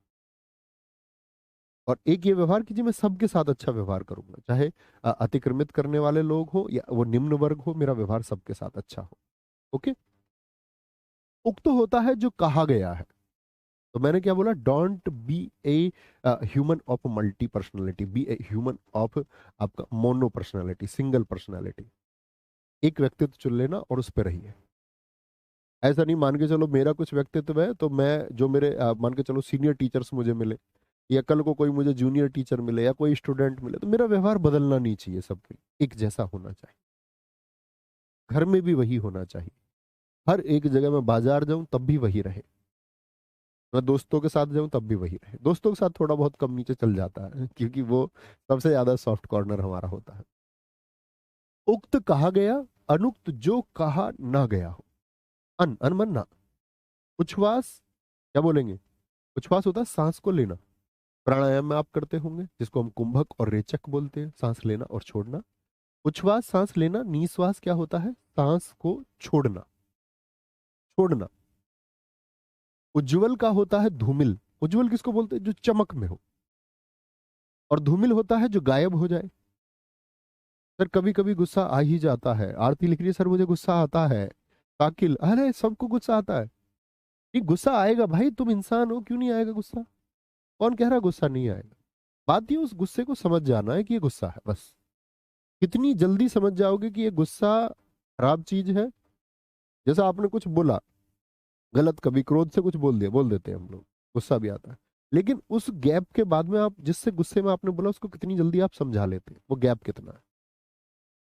और एक ये व्यवहार कि जी मैं सबके साथ अच्छा व्यवहार करूंगा, चाहे अतिक्रमित करने वाले लोग हो या वो निम्न वर्ग हो, मेरा व्यवहार सबके साथ अच्छा हो। ओके। उक्त तो होता है जो कहा गया है। तो मैंने क्या बोला? Don't be a human of multi personality, be a human of आपका मोनो पर्सनैलिटी, सिंगल पर्सनैलिटी। एक व्यक्तित्व चुन लेना और उस पर रहिए। ऐसा नहीं मान के चलो मेरा कुछ व्यक्तित्व है तो मैं, जो मेरे मान के चलो सीनियर टीचर्स मुझे मिले, या कल को कोई मुझे जूनियर टीचर मिले या कोई स्टूडेंट मिले, तो मेरा व्यवहार बदलना नहीं चाहिए, सबके एक जैसा होना चाहिए। घर में भी वही होना चाहिए। हर एक जगह मैं बाजार जाऊं तब भी वही रहे, मैं दोस्तों के साथ जाऊं तब भी वही रहे। दोस्तों के साथ थोड़ा बहुत कम नीचे चल जाता है क्योंकि वो सबसे ज्यादा सॉफ्ट कॉर्नर हमारा होता है। उक्त कहा गया, अनुक्त जो कहा ना गया हो। अनमन्ना। उच्छ्वास, क्या बोलेंगे? उच्छ्वास होता है सांस को लेना। प्राणायाम में आप करते होंगे, जिसको हम कुंभक और रेचक बोलते हैं, सांस लेना और छोड़ना। उच्छ्वास सांस लेना, निश्वास क्या होता है? सांस को छोड़ना, छोड़ना। उज्ज्वल का होता है धूमिल। उज्ज्वल किसको बोलते हैं? जो चमक में हो। और धूमिल होता है जो गायब हो जाए। सर कभी कभी गुस्सा आ ही जाता है, आरती लिख रही है सर मुझे गुस्सा आता है। काकिल, अरे सबको गुस्सा आता है। नहीं, गुस्सा आएगा भाई, तुम इंसान हो, क्यों नहीं आएगा गुस्सा? कौन कह रहा गुस्सा नहीं आएगा? बात ये उस गुस्से को समझ जाना है कि ये गुस्सा है, बस। कितनी जल्दी समझ जाओगे कि ये गुस्सा खराब चीज है। जैसा आपने कुछ बोला गलत, कभी क्रोध से कुछ बोल देते हैं हम लोग, गुस्सा भी आता है। लेकिन उस गैप के बाद में, आप जिससे गुस्से में आपने बोला, उसको कितनी जल्दी आप समझा लेते हैं, वो गैप कितना है।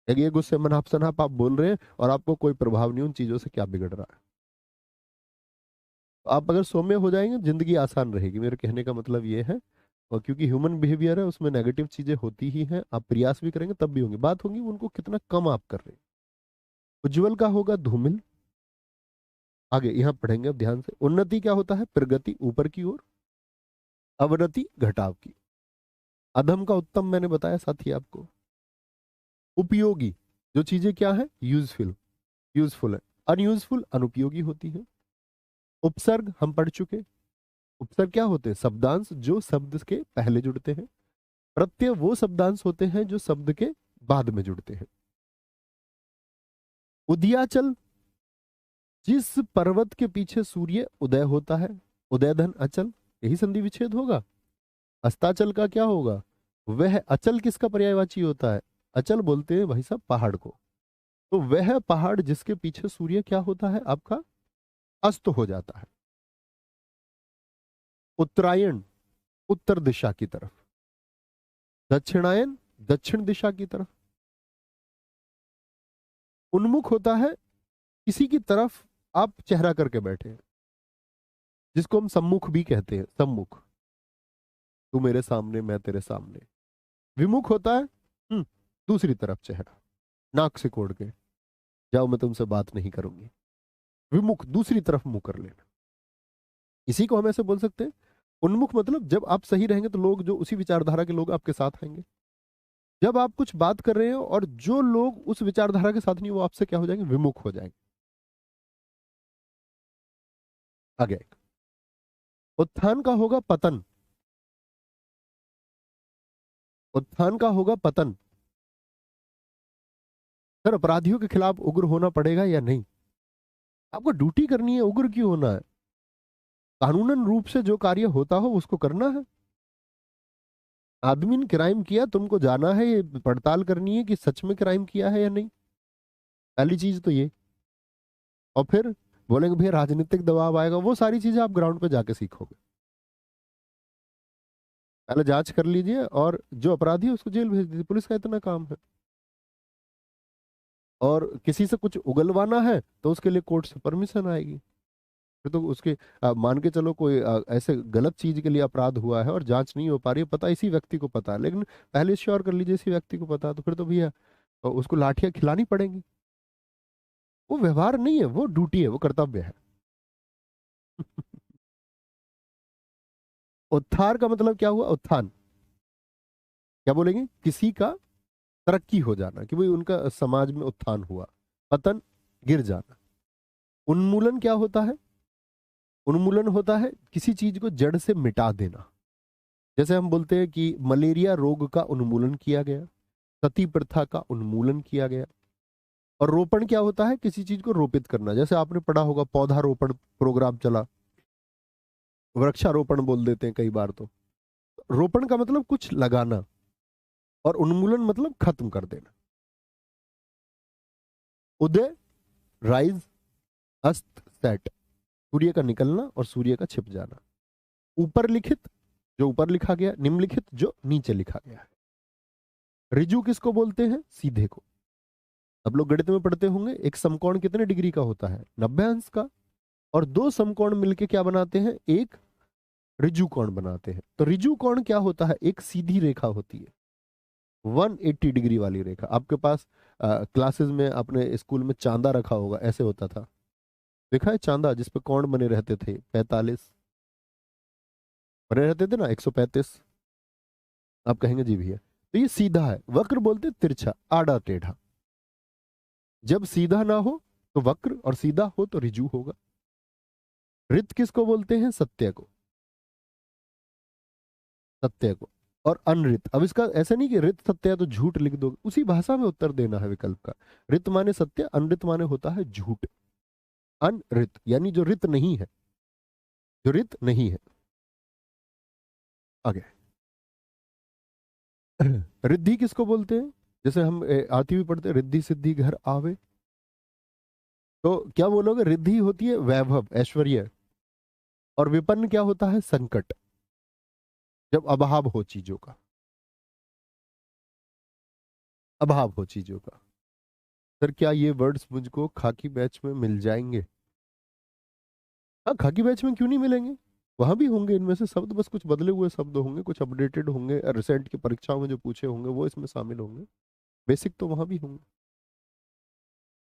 एक ये गुस्से में नाप सनाप आप बोल रहे हैं और आपको कोई प्रभाव नहीं उन चीजों से, क्या बिगड़ रहा है? तो आप अगर सौम्य हो जाएंगे, जिंदगी आसान रहेगी, मेरे कहने का मतलब ये है। और क्योंकि ह्यूमन बिहेवियर है, उसमें नेगेटिव चीजें होती ही हैं, आप प्रयास भी करेंगे तब भी होंगी, बात होगी उनको कितना कम आप कर रहे हैं। उज्ज्वल का होगा धूमिल। आगे यहाँ पढ़ेंगे अब ध्यान से। उन्नति क्या होता है? प्रगति ऊपर की ओर, अवनति घटाव की। अधम का उत्तम मैंने बताया साथी आपको। उपयोगी, जो चीजें क्या है? यूजफुल, यूजफुल है। अनयूजफुल, अनुपयोगी होती है। उपसर्ग हम पढ़ चुके। उपसर्ग क्या होते हैं? शब्दांश जो शब्द के पहले जुड़ते हैं। प्रत्यय वो शब्दांश होते हैं जो शब्द के बाद में जुड़ते हैं। उदयाचल, जिस पर्वत के पीछे सूर्य उदय होता है। उदयधन अचल, यही संधि विच्छेद होगा। अस्ताचल का क्या होगा? वह अचल किसका पर्यायवाची होता है? अचल बोलते हैं भाई साहब पहाड़ को। तो वह पहाड़ जिसके पीछे सूर्य क्या होता है आपका? अस्त हो जाता है। उत्तरायण, उत्तर दिशा की तरफ। दक्षिणायन, दक्षिण दिशा की तरफ। उन्मुख होता है किसी की तरफ आप चेहरा करके बैठे हैं, जिसको हम सम्मुख भी कहते हैं, सम्मुख। तू मेरे सामने, मैं तेरे सामने। विमुख होता है दूसरी तरफ चेहरा, नाक से कोड़ के, जाओ मैं तुमसे बात नहीं करूंगी। विमुख, दूसरी तरफ मुंह कर लेना। इसी को हम ऐसे बोल सकते हैं। उन्मुख मतलब जब आप सही रहेंगे तो लोग, जो उसी विचारधारा के लोग आपके साथ आएंगे। जब आप कुछ बात कर रहे हो और जो लोग उस विचारधारा के साथ नहीं, वो आपसे क्या हो जाएंगे, विमुख हो जाएंगे। आगे, उत्थान का होगा पतन। उत्थान का होगा पतन। सर अपराधियों के खिलाफ उग्र होना पड़ेगा या नहीं? आपको ड्यूटी करनी है, उग्र क्यों होना है? कानूनन रूप से जो कार्य होता हो उसको करना है। आदमी ने क्राइम किया, तुमको जाना है, ये पड़ताल करनी है कि सच में क्राइम किया है या नहीं। पहली चीज तो ये। और फिर बोलेंगे भैया राजनीतिक दबाव आएगा, वो सारी चीजें आप ग्राउंड पे जाके सीखोगे। पहले जांच कर लीजिए, और जो अपराधी है उसको जेल भेज दीजिए, पुलिस का इतना काम है। और किसी से कुछ उगलवाना है तो उसके लिए कोर्ट से परमिशन आएगी। फिर तो उसके मान के चलो कोई ऐसे गलत चीज के लिए अपराध हुआ है और जांच नहीं हो पा रही है, पता इसी व्यक्ति को पता है, लेकिन पहले श्योर कर लीजिए इसी व्यक्ति को पता है, तो फिर तो भैया उसको लाठियां खिलानी पड़ेंगी। वो व्यवहार नहीं है, वो ड्यूटी है, वो कर्तव्य है। उत्थान का मतलब क्या हुआ? उत्थान क्या बोलेंगे? किसी का तरक्की हो जाना, कि भाई उनका समाज में उत्थान हुआ। पतन, गिर जाना। उन्मूलन क्या होता है? उन्मूलन होता है किसी चीज को जड़ से मिटा देना। जैसे हम बोलते हैं कि मलेरिया रोग का उन्मूलन किया गया, सती प्रथा का उन्मूलन किया गया। और रोपण क्या होता है? किसी चीज को रोपित करना। जैसे आपने पढ़ा होगा पौधारोपण प्रोग्राम चला, वृक्षारोपण बोल देते हैं कई बार। तो रोपण का मतलब कुछ लगाना, और उन्मूलन मतलब खत्म कर देना। उदय, राइज, अस्त, सेट, सूर्य का निकलना और सूर्य का छिप जाना। ऊपर लिखित, जो ऊपर लिखा गया, निम्नलिखित, जो नीचे लिखा गया है। ऋजु किसको बोलते हैं? सीधे को। अब लोग गणित में पढ़ते होंगे, एक समकोण कितने डिग्री का होता है? 90 अंश का। और दो समकोण मिलके क्या बनाते हैं? एक ऋजु कोण बनाते हैं। तो ऋजु कोण क्या होता है? एक सीधी रेखा होती है, 180 डिग्री वाली रेखा। आपके पास क्लासेस में, अपने स्कूल में चांदा रखा होगा, ऐसे होता था, देखा है चांदा जिसपे कोण बने रहते थे, 45 बने रहते थे ना, 135। आप कहेंगे जी भैया, तो ये सीधा है। वक्र बोलते तिरछा, आड़ा टेढ़ा। जब सीधा ना हो तो वक्र, और सीधा हो तो ऋजु होगा। रित किसको बोलते हैं? सत्य को। सत्य को। और अनृत, अब इसका ऐसा नहीं कि रित सत्य है तो झूठ लिख दो, उसी भाषा में उत्तर देना है विकल्प का। रित माने सत्य, अनृत माने होता है झूठ। अनृत यानी जो रित नहीं है, जो रित नहीं है। आगे, रिद्धि किसको बोलते हैं? जैसे हम आरती भी पढ़ते हैं, रिद्धि सिद्धि घर आवे। तो क्या बोलोगे? रिद्धि होती है वैभव, ऐश्वर्य। और विपन्न क्या होता है? संकट, जब अभाव हो चीजों का। अभाव हो चीजों का। सर क्या ये वर्ड्स मुझको खाकी बैच में मिल जाएंगे? हाँ, खाकी बैच में क्यों नहीं मिलेंगे? वहां भी होंगे इनमें से शब्द, बस कुछ बदले हुए शब्द होंगे, कुछ अपडेटेड होंगे, रिसेंट की परीक्षाओं में जो पूछे होंगे वो इसमें शामिल होंगे। बेसिक तो वहां भी होंगे।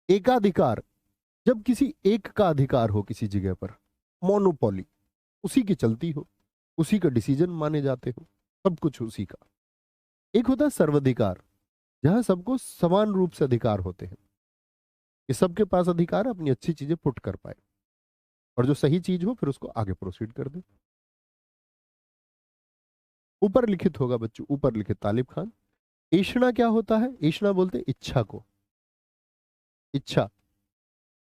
एकाधिकार, जब किसी एक का अधिकार हो किसी जगह पर, मोनोपोली, उसी की चलती हो, उसी का डिसीजन माने जाते हो, सब कुछ उसी का। एक होता है सर्वाधिकार, जहां सबको समान रूप से अधिकार होते हैं, कि सबके पास अधिकार है अपनी अच्छी चीजें पुट कर पाए, और जो सही चीज हो फिर उसको आगे प्रोसीड कर दे। ऊपर लिखित होगा बच्चों, ऊपर लिखित, तालिब खान। ऐषणा क्या होता है? ऐषणा बोलते हैं इच्छा को। इच्छा।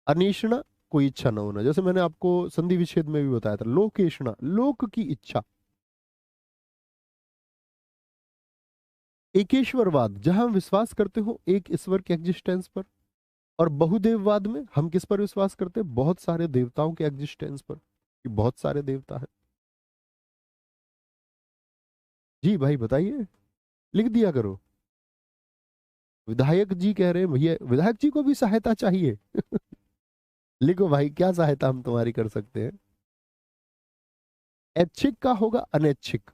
अनिष्णा, कोई इच्छा न होना। जैसे मैंने आपको संधि विच्छेद में भी बताया था, लोकेशणा, लोक की इच्छा। एकेश्वरवाद, जहां हम विश्वास करते हो एक ईश्वर के एग्जिस्टेंस पर। और बहुदेववाद में हम किस पर विश्वास करते हैं? बहुत सारे देवताओं के एग्जिस्टेंस पर, कि बहुत सारे देवता हैं। जी भाई बताइए, लिख दिया करो। विधायक जी कह रहे हैं, भैया विधायक जी को भी सहायता चाहिए। लिखो भाई, क्या सहायता हम तुम्हारी कर सकते हैं? ऐच्छिक का होगा अनैच्छिक।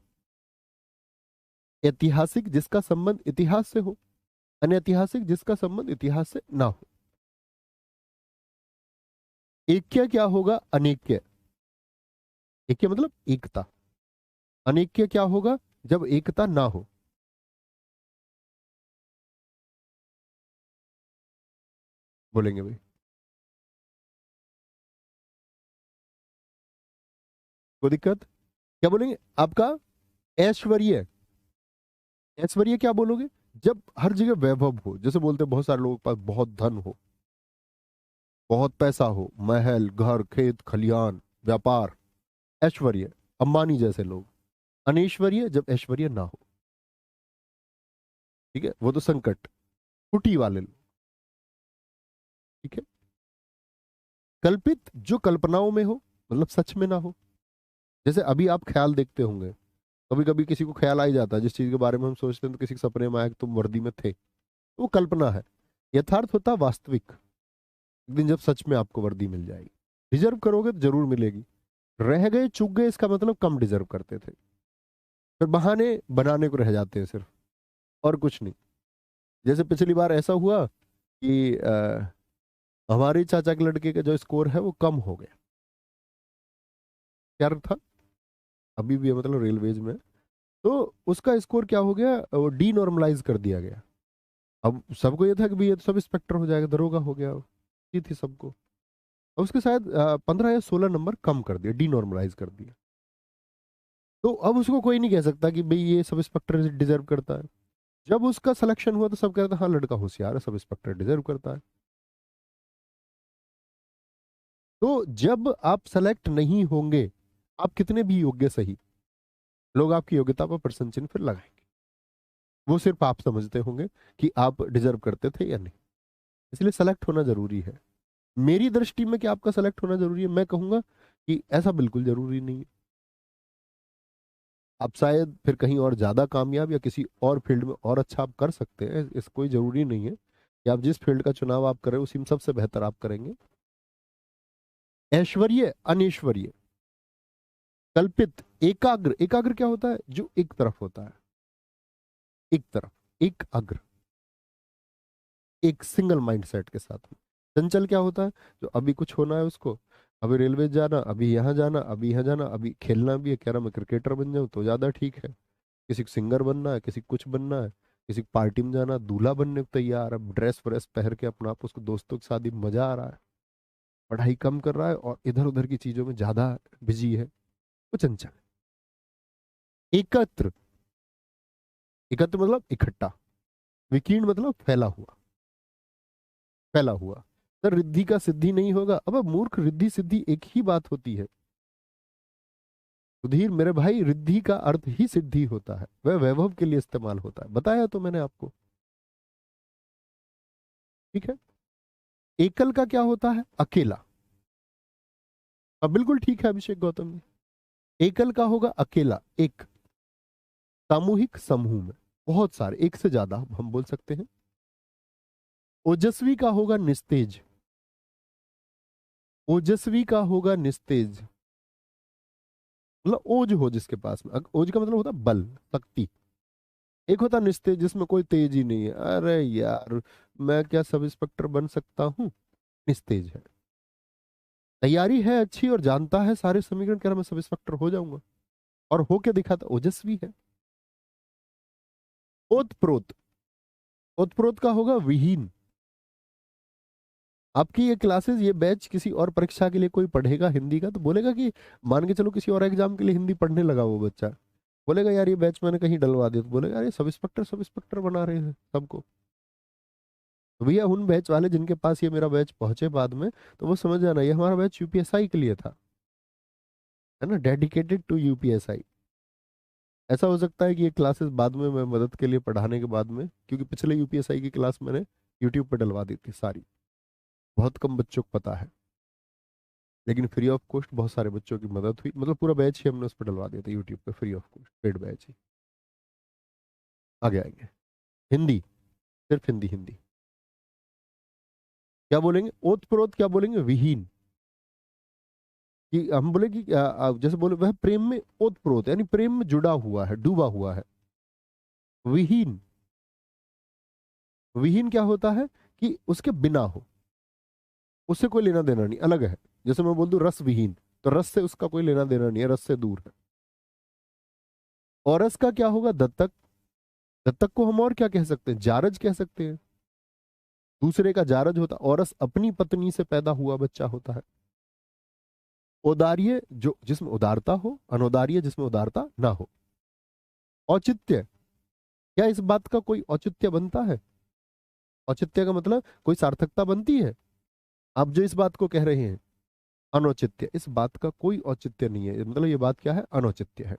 ऐतिहासिक, जिसका संबंध इतिहास से हो। अनैतिहासिक जिसका संबंध इतिहास से ना हो। ऐक्य क्या होगा? अनेक्य। ऐक्य मतलब एकता। अनेक्य क्या होगा? जब एकता ना हो। बोलेंगे भाई? कोई दिक्कत? क्या बोलेंगे आपका? ऐश्वर्य। ऐश्वर्य क्या बोलोगे? जब हर जगह वैभव हो, जैसे बोलते हैं बहुत सारे लोगों के पास बहुत धन हो, बहुत पैसा हो, महल घर खेत खलियान व्यापार, ऐश्वर्य। अंबानी जैसे लोग। अनैश्वर्य जब ऐश्वर्य ना हो। ठीक है, वो तो संकट, कुटी वाले लोग। ठीक है। कल्पित जो कल्पनाओं में हो, मतलब सच में ना हो। जैसे अभी आप ख्याल देखते होंगे, कभी कभी किसी को ख्याल आ ही जाता है जिस चीज के बारे में हम सोचते हैं, तो किसी के सपने में आया कि तुम वर्दी में थे, तो वो कल्पना है। यथार्थ होता वास्तविक। एक दिन जब सच में आपको वर्दी मिल जाएगी, डिजर्व करोगे तो जरूर मिलेगी। रह गए चूक गए इसका मतलब कम डिजर्व करते थे। फिर बहाने बनाने को रह जाते हैं सिर्फ, और कुछ नहीं। जैसे पिछली बार ऐसा हुआ कि हमारे चाचा के लड़के का जो स्कोर है वो कम हो गया। क्या था? अभी भी है, मतलब रेलवेज में। तो उसका स्कोर क्या हो गया? वो डी नॉर्मलाइज कर दिया गया। अब सबको ये था कि भाई ये तो सब इंस्पेक्टर हो जाएगा, दरोगा हो गया। ये थी सबको। और उसके शायद 15 या 16 नंबर कम कर दिया, डी नॉर्मलाइज कर दिया। तो अब उसको कोई नहीं कह सकता कि भाई ये सब इंस्पेक्टर डिजर्व करता है। जब उसका सिलेक्शन हुआ तो सब कह रहे थे हाँ लड़का होशियार है, सब इंस्पेक्टर डिजर्व करता है। तो जब आप सेलेक्ट नहीं होंगे, आप कितने भी योग्य सही, लोग आपकी योग्यता पर प्रश्न चिन्ह फिर लगाएंगे। वो सिर्फ आप समझते होंगे कि आप डिजर्व करते थे या नहीं। इसलिए सेलेक्ट होना जरूरी है। मेरी दृष्टि में कि आपका सेलेक्ट होना जरूरी है, मैं कहूंगा कि ऐसा बिल्कुल जरूरी नहीं है। आप शायद फिर कहीं और ज्यादा कामयाब या किसी और फील्ड में और अच्छा आप कर सकते हैं। इस कोई जरूरी नहीं है कि आप जिस फील्ड का चुनाव आप करें उसी में सबसे बेहतर आप करेंगे। ऐश्वर्य अनैश्वर्य। कल्पित एकाग्र। एकाग्र क्या होता है? जो एक तरफ होता है। एक तरफ, एक अग्र, एक सिंगल माइंडसेट के साथ में। चंचल क्या होता है? जो अभी कुछ होना है उसको, अभी रेलवे जाना, अभी यहाँ जाना, अभी यहाँ जाना, अभी खेलना भी है, कह रहा मैं क्रिकेटर बन जाऊं तो ज्यादा ठीक है। किसी को सिंगर बनना है, किसी को कुछ बनना है, किसी को पार्टी में जाना, दूल्हा बनने को तैयार है, ड्रेस व्रेस पहन के अपना आप, उसको दोस्तों के साथ ही मजा आ रहा है। पढ़ाई कम कर रहा है और इधर उधर की चीजों में ज्यादा बिजी है। वो चंचल। एकत्र। एकत्र मतलब इकट्ठा। विकीर्ण मतलब फैला हुआ। फैला हुआ। सर रिद्धि का सिद्धि नहीं होगा। अब मूर्ख, रिद्धि सिद्धि एक ही बात होती है। सुधीर मेरे भाई, रिद्धि का अर्थ ही सिद्धि होता है, वह वैभव के लिए इस्तेमाल होता है, बताया तो मैंने आपको। ठीक है। एकल का क्या होता है? अकेला। अब बिल्कुल ठीक है अभिषेक गौतम जी। एकल का होगा अकेला, एक। सामूहिक समूह में, बहुत सारे, एक से ज्यादा हम बोल सकते हैं। ओजस्वी का होगा निस्तेज। ओजस्वी का होगा निस्तेज, मतलब ओज हो जिसके पास में। ओज का मतलब होता है बल, शक्ति। एक होता है निस्तेज जिसमें कोई तेज ही नहीं है, अरे यार मैं क्या सब इंस्पेक्टर बन सकता हूँ। निस्तेज है। तैयारी है अच्छी और जानता है सारे समीकरण, कह रहा मैं सब इंस्पेक्टर हो जाऊंगा, और होके दिखाता, ओजस्वी है। ओतप्रोत। ओतप्रोत का होगा विहीन। आपकी ये क्लासेस, ये बैच किसी और परीक्षा के लिए कोई पढ़ेगा हिंदी का तो बोलेगा कि, मान के चलो किसी और एग्जाम के लिए हिंदी पढ़ने लगा वो बच्चा, बोलेगा यार ये बैच मैंने कहीं डलवा दिया, तो बोलेगा अरे सब इंस्पेक्टर बना रहे हैं सबको। तो भैया उन बैच वाले जिनके पास ये मेरा बैच पहुंचे बाद में, तो वो समझ जाना ये हमारा बैच यूपीएसआई के लिए था, है ना, डेडिकेटेड टू यूपीएसआई। ऐसा हो सकता है कि ये क्लासेस बाद में मैं मदद के लिए पढ़ाने के बाद में, क्योंकि पिछले यूपीएसआई की क्लास मैंने यूट्यूब पर डलवा दी थी सारी, बहुत कम बच्चों को पता है, लेकिन फ्री ऑफ कॉस्ट बहुत सारे बच्चों की मदद हुई, मतलब पूरा बैच ही हमने उस पर डलवा दिया था यूट्यूब पे, free of cost, paid batch ही। आगे आएंगे। हिंदी, सिर्फ हिंदी। हिंदी क्या बोलेंगे? ओत प्रोत क्या बोलेंगे? विहीन। कि हम बोले कि जैसे बोले वह प्रेम में ओत प्रोत, यानी प्रेम में जुड़ा हुआ है, डूबा हुआ है। विहीन, विहीन क्या होता है कि उसके बिना हो, उससे कोई लेना देना नहीं, अलग है। जैसे मैं बोल दूं रस विहीन, तो रस से उसका कोई लेना देना नहीं है, रस से दूर है। और रस का क्या होगा, दत्तक। दत्तक को हम और क्या कह सकते हैं, जारज कह सकते हैं। दूसरे का जारज होता, औरस अपनी पत्नी से पैदा हुआ बच्चा होता है। औदार्य जो जिसमें उदारता हो, अनौदार्य जिसमें उदारता ना हो। औचित्य, क्या इस बात का कोई औचित्य बनता है? औचित्य का मतलब कोई सार्थकता बनती है? आप जो इस बात को कह रहे हैं अनौचित्य, इस बात का कोई औचित्य नहीं है, मतलब ये बात क्या है, अनौचित्य है।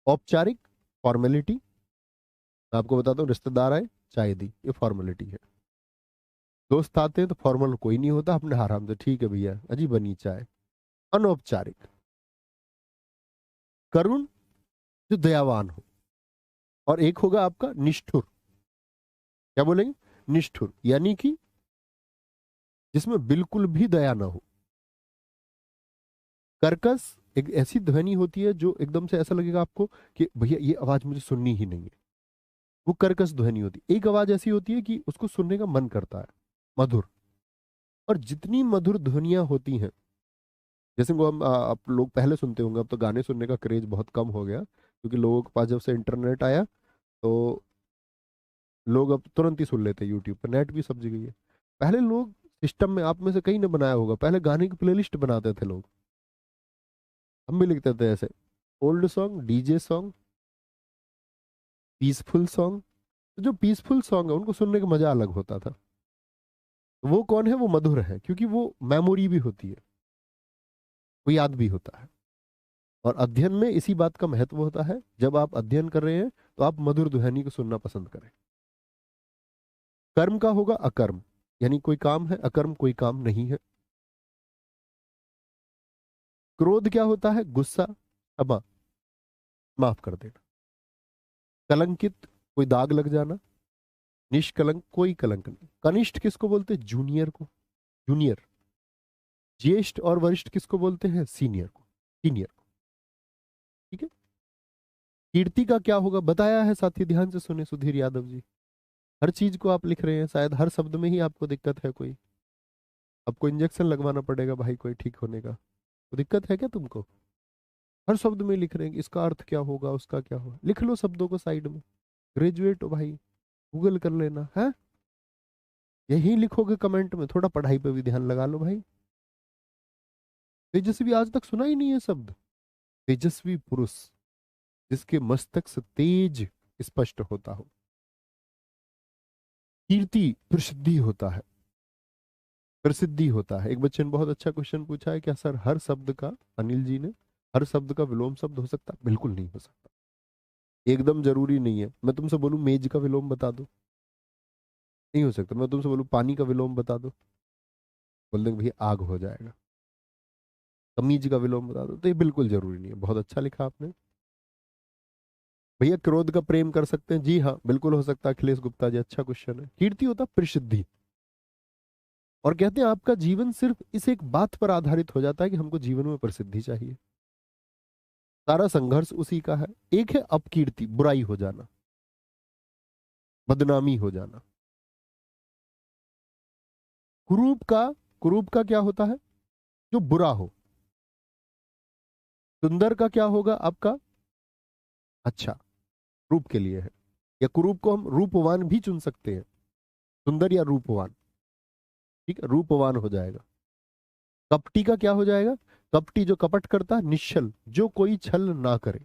औपचारिक, फॉर्मेलिटी। मैं आपको बताता हूँ, रिश्तेदार आए, चाय दी, ये फॉर्मेलिटी है। दोस्त आते हैं तो फॉर्मल कोई नहीं होता, अपने आराम से ठीक है भैया, अजी बनी चाय। अनौपचारिक। करुण, जो दयावान हो। और एक होगा आपका निष्ठुर। क्या बोलेंगे, निष्ठुर, यानी कि जिसमें बिल्कुल भी दया ना हो। कर्कश, एक ऐसी ध्वनि होती है जो एकदम से ऐसा लगेगा आपको कि भैया ये आवाज मुझे सुननी ही नहीं है, वो कर्कश ध्वनि होती है। एक आवाज ऐसी होती है कि उसको सुनने का मन करता है, मधुर। और जितनी मधुर ध्वनियां होती हैं, जैसे वो हम आप लोग पहले सुनते होंगे, अब तो गाने सुनने का क्रेज बहुत कम हो गया, क्योंकि लोगों के पास जब से इंटरनेट आया तो लोग अब तुरंत ही सुन लेते हैं, यूट्यूब पर नेट भी सब जगह है। पहले लोग सिस्टम में, आप में से कहीं ने बनाया होगा, पहले गाने की प्लेलिस्ट बनाते थे लोग। हम भी लिखते थे ऐसे, old song, DJ song, peaceful song. जो पीसफुल सॉन्ग है उनको सुनने का मजा अलग होता था। वो कौन है, वो मधुर है, क्योंकि वो मेमोरी भी होती है, वो याद भी होता है। और अध्ययन में इसी बात का महत्व होता है, जब आप अध्ययन कर रहे हैं तो आप मधुर ध्वनि को सुनना पसंद करें। कर्म का होगा अकर्म, यानी कोई काम है, अकर्म कोई काम नहीं है। क्रोध क्या होता है, गुस्सा, क्षमा, माफ कर देना। कलंकित, कोई दाग लग जाना। निष्कलंक, कोई कलंक नहीं। कनिष्ठ किसको बोलते हैं, जूनियर को, जूनियर। ज्येष्ठ और वरिष्ठ किसको बोलते हैं, सीनियर को, सीनियर को। ठीक है। कीर्ति का क्या होगा, बताया है साथी, ध्यान से सुने सुधीर यादव जी। हर चीज को आप लिख रहे हैं, शायद हर शब्द में ही आपको दिक्कत है कोई। आपको इंजेक्शन लगवाना पड़ेगा भाई कोई ठीक होने का, तो दिक्कत है क्या तुमको? हर शब्द में लिख रहे हैं, इसका अर्थ क्या होगा, उसका क्या होगा, लिख लो शब्दों को साइड में। ग्रेजुएट हो भाई, गूगल कर लेना है। यही लिखोगे कमेंट में, थोड़ा पढ़ाई पे भी ध्यान लगा लो भाई। तेजस्वी आज तक सुना ही नहीं है शब्द। तेजस्वी पुरुष, जिसके मस्तक से तेज स्पष्ट होता हो। कीर्ति, प्रसिद्धि होता है, प्रसिद्धि होता है। एक बच्चे ने बहुत अच्छा क्वेश्चन पूछा है, क्या सर हर शब्द का, अनिल जी ने, हर शब्द का विलोम शब्द हो सकता है? बिल्कुल नहीं हो सकता, एकदम जरूरी नहीं है। मैं तुमसे बोलूं मेज का विलोम बता दो, नहीं हो सकता। मैं तुमसे बोलूं पानी का विलोम बता दो, बोल देंगे भैया आग हो जाएगा। कमीज का विलोम बता दो, तो ये बिल्कुल जरूरी नहीं है। बहुत अच्छा लिखा आपने। भैया क्रोध का प्रेम कर सकते हैं, जी हाँ बिल्कुल हो सकता है, अखिलेश गुप्ता जी, अच्छा क्वेश्चन है। कीर्ति होता प्रसिद्धि। और कहते हैं आपका जीवन सिर्फ इस एक बात पर आधारित हो जाता है कि हमको जीवन में प्रसिद्धि चाहिए। सारा संघर्ष उसी का है। एक है अपकीर्ति, बुराई हो जाना, बदनामी हो जाना। कुरूप का, कुरूप का क्या होता है, जो बुरा हो। सुंदर का क्या होगा आपका, अच्छा, रूप के लिए है। या कुरूप को हम रूपवान भी चुन सकते हैं, सुंदर या रूपवान। ठीक है, रूपवान हो जाएगा। कपटी का क्या हो जाएगा, कपटी जो कपट करता है, निश्चल, जो कोई छल ना करे।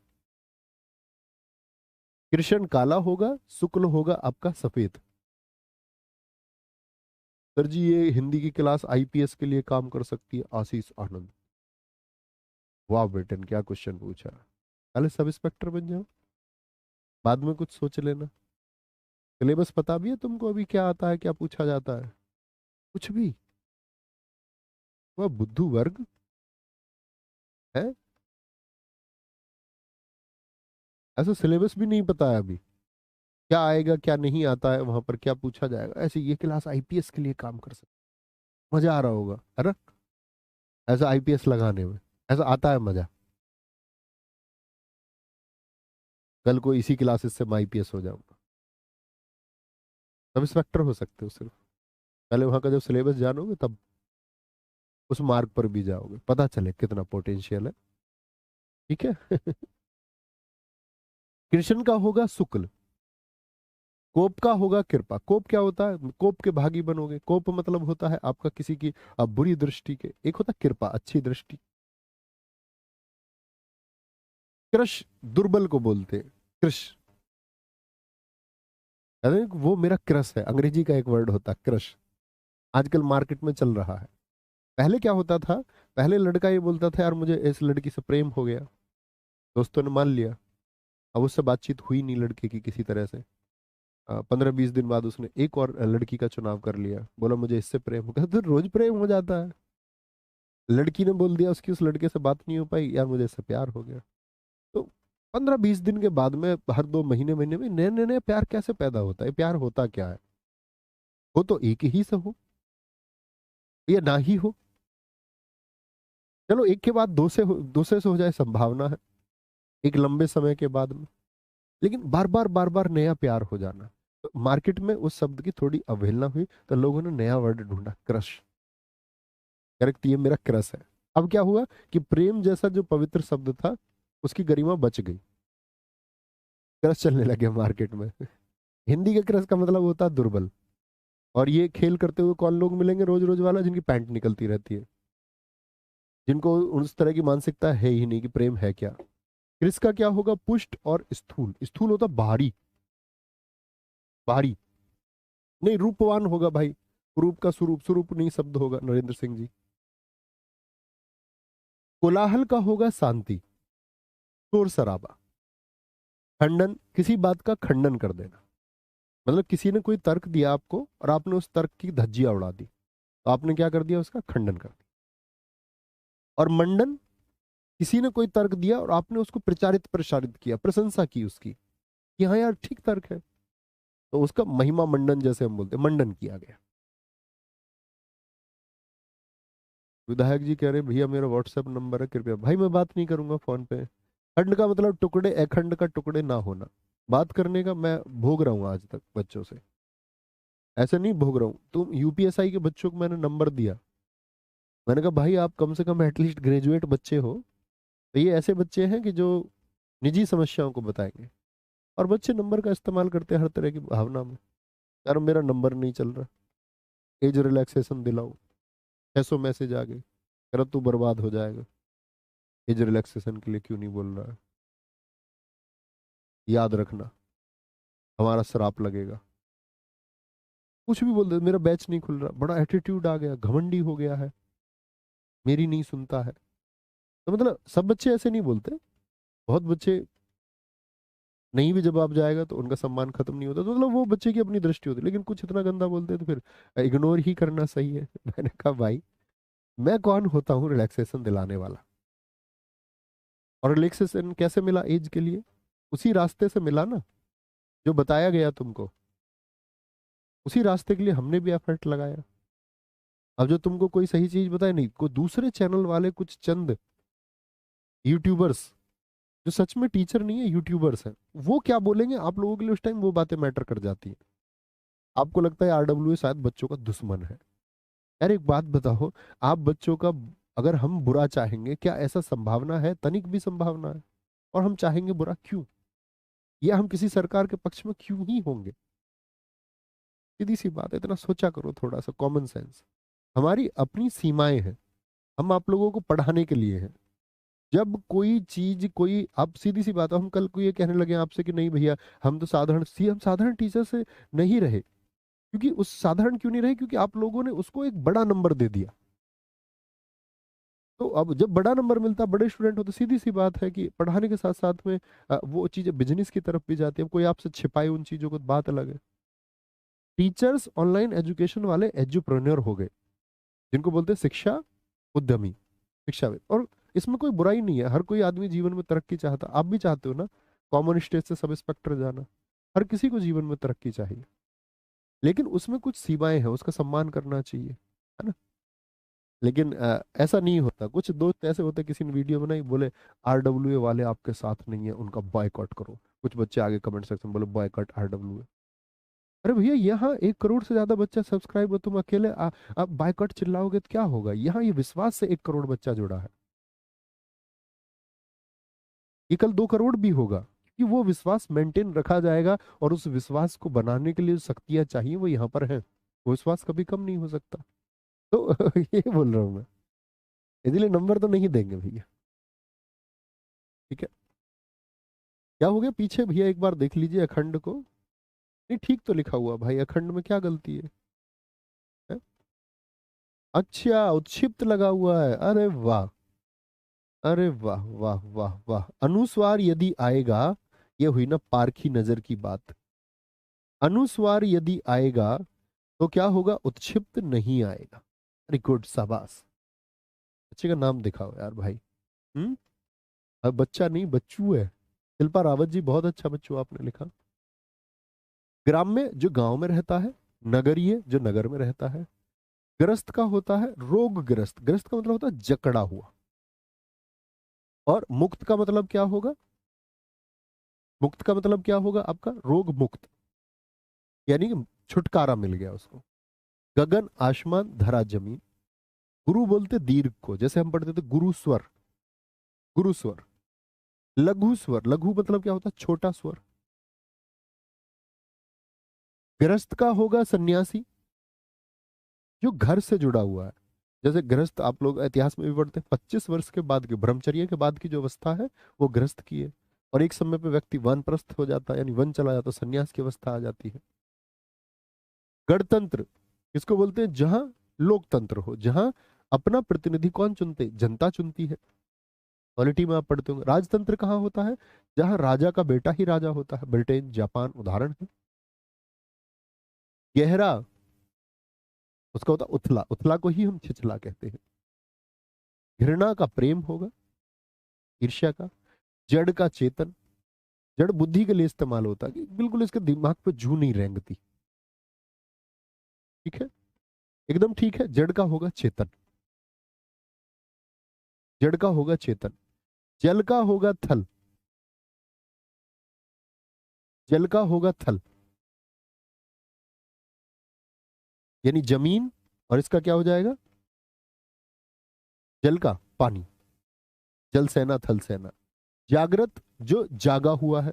कृष्ण काला होगा, शुक्ल होगा आपका सफेद। सर जी ये हिंदी की क्लास आईपीएस के लिए काम कर सकती है, आशीष आनंद। वाह बेटन, क्या क्वेश्चन पूछा। पहले सब इंस्पेक्टर बन जाओ, बाद में कुछ सोच लेना। सिलेबस पता भी है तुमको अभी क्या आता है, क्या पूछा जाता है? कुछ भी। वह बुद्धू वर्ग है, ऐसा सिलेबस भी नहीं पता है अभी, क्या आएगा क्या नहीं आता है, वहां पर क्या पूछा जाएगा। ऐसे ये क्लास आईपीएस के लिए काम कर सकती, मजा आ रहा होगा है ना, ऐसा आईपीएस लगाने में, ऐसा आता है मजा। कल को इसी क्लासेस से मैं आईपीएस हो जाऊंगा। सब इंस्पेक्टर हो सकते हो सिर्फ। पहले वहां का जब सिलेबस जानोगे तब उस मार्ग पर भी जाओगे, पता चले कितना पोटेंशियल है। ठीक है। कृष्ण का होगा शुक्ल, कोप का होगा कृपा। कोप क्या होता है? कोप के भागी बनोगे। कोप मतलब होता है आपका किसी की बुरी दृष्टि के, एक होता है कृपा, अच्छी दृष्टि। कृष दुर्बल को बोलते हैं, कृष। यानी वो मेरा क्रश है, अंग्रेजी का एक वर्ड होता है क्रश, आजकल मार्केट में चल रहा है। पहले क्या होता था? पहले लड़का ये बोलता था यार मुझे इस लड़की से प्रेम हो गया, दोस्तों ने मान लिया, अब उससे बातचीत हुई नहीं लड़के की किसी तरह से। 15-20 दिन बाद उसने एक और लड़की का चुनाव कर लिया, बोला मुझे इससे प्रेम हो गया। तो रोज प्रेम हो जाता है। लड़की ने बोल दिया उसकी उस लड़के से बात नहीं हो पाई, यार मुझे इससे प्यार हो गया। तो 15-20 दिन के बाद में हर 2 महीने महीने में नए नए नए प्यार कैसे पैदा होता है? प्यार होता क्या है? हो तो एक ही से हो या ना ही हो। चलो एक के बाद दो से दूसरे से हो जाए संभावना है, एक लंबे समय के बाद में। लेकिन बार बार नया प्यार हो जाना। तो मार्केट में उस शब्द की थोड़ी अवहेलना हुई, तो लोगों ने नया वर्ड ढूंढा, क्रश। करेक्ट, ये मेरा क्रश है। अब क्या हुआ कि प्रेम जैसा जो पवित्र शब्द था उसकी गरिमा बच गई, क्रश चलने लगे मार्केट में। हिंदी के क्रश का मतलब होता है दुर्बल। और ये खेल करते हुए कौन लोग मिलेंगे रोज रोज वाला? जिनकी पैंट निकलती रहती है, जिनको उस तरह की मानसिकता है ही नहीं कि प्रेम है क्या। क्रिस का क्या होगा? पुष्ट और स्थूल। स्थूल होता भारी, भारी नहीं, रूपवान होगा भाई। रूप का स्वरूप, स्वरूप नहीं शब्द होगा, नरेंद्र सिंह जी। कोलाहल का होगा शांति, शोर शराबा। खंडन, किसी बात का खंडन कर देना, मतलब किसी ने कोई तर्क दिया आपको और आपने उस तर्क की धज्जियां उड़ा दी, तो आपने क्या कर दिया? उसका खंडन कर दिया। और मंडन, किसी ने कोई तर्क दिया और आपने उसको प्रचारित प्रसारित किया, प्रशंसा की उसकी कि हाँ यार ठीक तर्क है, तो उसका महिमा मंडन जैसे हम बोलते हैं, मंडन किया गया। विधायक जी कह रहे भैया मेरा व्हाट्सएप नंबर है, कृपया। भाई मैं बात नहीं करूंगा फोन पे। खंड का मतलब टुकड़े, अखंड का टुकड़े ना होना। बात करने का मैं भोग रहा हूँ आज तक बच्चों से, ऐसे नहीं भोग रहा हूँ। तुम यूपीएसआई के बच्चों को मैंने नंबर दिया, मैंने कहा भाई आप कम से कम एटलीस्ट ग्रेजुएट बच्चे हो, तो ये ऐसे बच्चे हैं कि जो निजी समस्याओं को बताएंगे। और बच्चे नंबर का इस्तेमाल करते हैं हर तरह की भावना में। यार मेरा नंबर नहीं चल रहा, एज रिलैक्सेशन दिलाओ, 600 मैसेज आ गए, कह रहा तू बर्बाद हो जाएगा, एज रिलैक्सेशन के लिए क्यों नहीं बोल रहा है? याद रखना हमारा श्राप लगेगा। कुछ भी बोल दे, मेरा बैच नहीं खुल रहा, बड़ा एटीट्यूड आ गया, घमंडी हो गया है, मेरी नहीं सुनता है। तो मतलब सब बच्चे ऐसे नहीं बोलते, बहुत बच्चे नहीं भी जवाब जाएगा तो उनका सम्मान खत्म नहीं होता, तो मतलब वो बच्चे की अपनी दृष्टि होती है। लेकिन कुछ इतना गंदा बोलते हैं तो फिर इग्नोर ही करना सही है। मैंने कहा भाई मैं कौन होता हूँ रिलैक्सेशन दिलाने वाला? और रिलैक्सेशन कैसे मिला एज के लिए? उसी रास्ते से मिला ना जो बताया गया तुमको, उसी रास्ते के लिए हमने भी एफर्ट लगाया। अब जो तुमको कोई सही चीज बताए, नहीं कोई दूसरे चैनल वाले कुछ चंद यूट्यूबर्स जो सच में टीचर नहीं है, यूट्यूबर्स हैं, वो क्या बोलेंगे आप लोगों के लिए, उस टाइम वो बातें मैटर कर जाती हैं। आपको लगता है आरडब्ल्यू शायद बच्चों का दुश्मन है। यार एक बात बताओ, आप बच्चों का अगर हम बुरा चाहेंगे, क्या ऐसा संभावना है? तनिक भी संभावना है? और हम चाहेंगे बुरा क्यों? या हम किसी सरकार के पक्ष में क्यों ही होंगे? सीधी सी बात है, इतना सोचा करो, थोड़ा सा कॉमन सेंस। हमारी अपनी सीमाएं हैं, हम आप लोगों को पढ़ाने के लिए हैं। जब कोई चीज, कोई, आप सीधी सी बात है, हम कल को ये कहने लगे आपसे कि नहीं भैया हम तो साधारण सी, हम साधारण टीचर से नहीं रहे, क्योंकि उस साधारण क्यों नहीं रहे? क्योंकि आप लोगों ने उसको एक बड़ा नंबर दे दिया। तो अब जब बड़ा नंबर मिलता, बड़े स्टूडेंट हो, तो सीधी सी बात है कि पढ़ाने के साथ साथ में वो चीजें बिजनेस की तरफ भी जाती है। अब कोई आपसे छिपाए उन चीजों को, बात अलग है। टीचर्स ऑनलाइन एजुकेशन वाले एजुप्रेन्योर हो गए, जिनको बोलते हैं शिक्षा उद्यमी, शिक्षाविद। और इसमें कोई बुराई नहीं है, हर कोई आदमी जीवन में तरक्की चाहता, आप भी चाहते हो ना, कॉमन स्टेज से सब इंस्पेक्टर जाना। हर किसी को जीवन में तरक्की चाहिए, लेकिन उसमें कुछ सीमाएं हैं, उसका सम्मान करना चाहिए, है ना? लेकिन ऐसा नहीं होता। कुछ दोस्त ऐसे होते, किसी ने वीडियो बनाई, बोले आरडब्ल्यूए वाले आपके साथ नहीं है, उनका बॉयकॉट करो। कुछ बच्चे आगे कमेंट सेक्शन बोले बॉयकॉट आरडब्ल्यूए। अरे भैया यहाँ 1 करोड़ से ज्यादा बच्चा सब्सक्राइब है, तुम अकेले आप बायकॉट चिल्लाओगे तो क्या होगा? यहाँ ये विश्वास से 1 करोड़ बच्चा जुड़ा है, ये कल 2 करोड़ भी होगा, कि वो विश्वास मेंटेन रखा जाएगा। और उस विश्वास को बनाने के लिए जो शक्तियां चाहिए वो यहाँ पर है, वो विश्वास कभी कम नहीं हो सकता। तो ये बोल रहा हूँ मैं, इसलिए नंबर तो नहीं देंगे भैया। ठीक है, क्या हो गया पीछे भैया, एक बार देख लीजिए अखंड को। नहीं ठीक तो लिखा हुआ भाई, अखंड में क्या गलती है? अच्छा उत्क्षिप्त लगा हुआ है, अरे वाह, अरे वाह वाह वाह वाह। अनुस्वार यदि आएगा, ये हुई ना पारखी नजर की बात। अनुस्वार यदि आएगा तो क्या होगा? उत्क्षिप्त नहीं आएगा। वेरी गुड, शाबाश। बच्चे का नाम दिखाओ यार भाई। हम्म। अब बच्चा नहीं बच्चू है। शिल्पा रावत जी, बहुत अच्छा बच्चू आपने लिखा। ग्राम्य जो गांव में रहता है, नगरीय जो नगर में रहता है। ग्रस्त का होता है रोगग्रस्त, ग्रस्त का मतलब होता है जकड़ा हुआ। और मुक्त का मतलब क्या होगा? मुक्त का मतलब क्या होगा आपका? रोग मुक्त, यानी कि छुटकारा मिल गया उसको। गगन आसमान धरा जमीन। गुरु बोलते दीर्घ को, जैसे हम पढ़ते थे गुरु स्वर, गुरु स्वर। लघु स्वर, लघु मतलब क्या होता है? छोटा स्वर। गृहस्थ का होगा सन्यासी, जो घर से जुड़ा हुआ है। जैसे गृहस्थ आप लोग इतिहास में भी पढ़ते हैं, 25 वर्ष के बाद की ब्रह्मचर्य के बाद की जो अवस्था है वो गृहस्थ की है। और एक समय पे व्यक्ति वानप्रस्थ हो जाता है, यानी वन चला जाता है, सन्यास की अवस्था आ जाती है। गणतंत्र किसको बोलते हैं? जहां लोकतंत्र हो, जहां अपना प्रतिनिधि कौन चुनते? जनता चुनती है। पॉलिटी में आप पढ़ते होंगे। राजतंत्र कहाँ होता है? जहां राजा का बेटा ही राजा होता है। ब्रिटेन जापान उदाहरण है। गहरा, उसका होता उथला, उथला को ही हम छिछला कहते हैं। घृणा का प्रेम होगा, ईर्ष्या का। जड़ का चेतन, जड़ बुद्धि के लिए इस्तेमाल होता है, कि बिल्कुल इसके दिमाग पे जू नहीं रेंगती। ठीक है, एकदम ठीक है। जड़ का होगा चेतन, जड़ का होगा चेतन। जल का होगा थल, जल का होगा थल, यानी जमीन। और इसका क्या हो जाएगा? जल का पानी, जल सेना थल सेना। जागृत जो जागा हुआ है,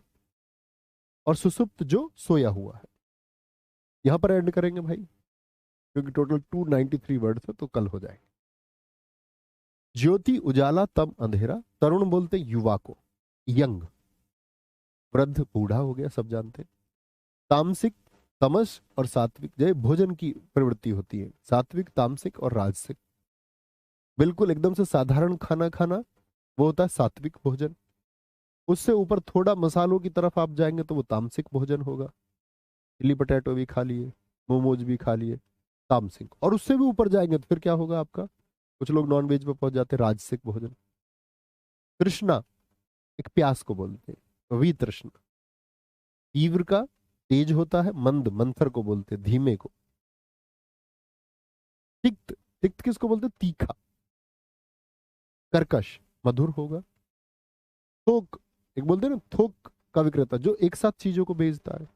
और सुसुप्त जो सोया हुआ है। यहां पर एंड करेंगे भाई, क्योंकि टोटल 293 वर्ड है, तो कल हो जाएंगे। ज्योति उजाला तम अंधेरा, तरुण बोलते युवा को, यंग। वृद्ध बूढ़ा हो गया, सब जानते हैं। तामसिक, तमस और सात्विक, जय भोजन की प्रवृत्ति होती है, सात्विक तामसिक और राजसिक। बिल्कुल एकदम से साधारण खाना खाना, वो होता है सात्विक भोजन। उससे ऊपर थोड़ा मसालों की तरफ आप जाएंगे तो वो तामसिक भोजन होगा। चिली पटेटो भी खा लिए, मोमोज भी खा लिए, तामसिक। और उससे भी ऊपर जाएंगे तो फिर क्या होगा आपका? कुछ लोग नॉन वेज पे पहुंच जाते हैं, राजसिक भोजन। तृष्णा, एक प्यास को बोलते हैं, वी तृष्णा। तीव्र का तेज होता है, मंद मंथर को बोलते हैं, धीमे को। तिक्त, तिक्त किसको बोलते हैं? तीखा। कर्कश, मधुर होगा। थोक, एक बोलते हैं ना थोक का विक्रेता, जो एक साथ चीजों को बेचता है।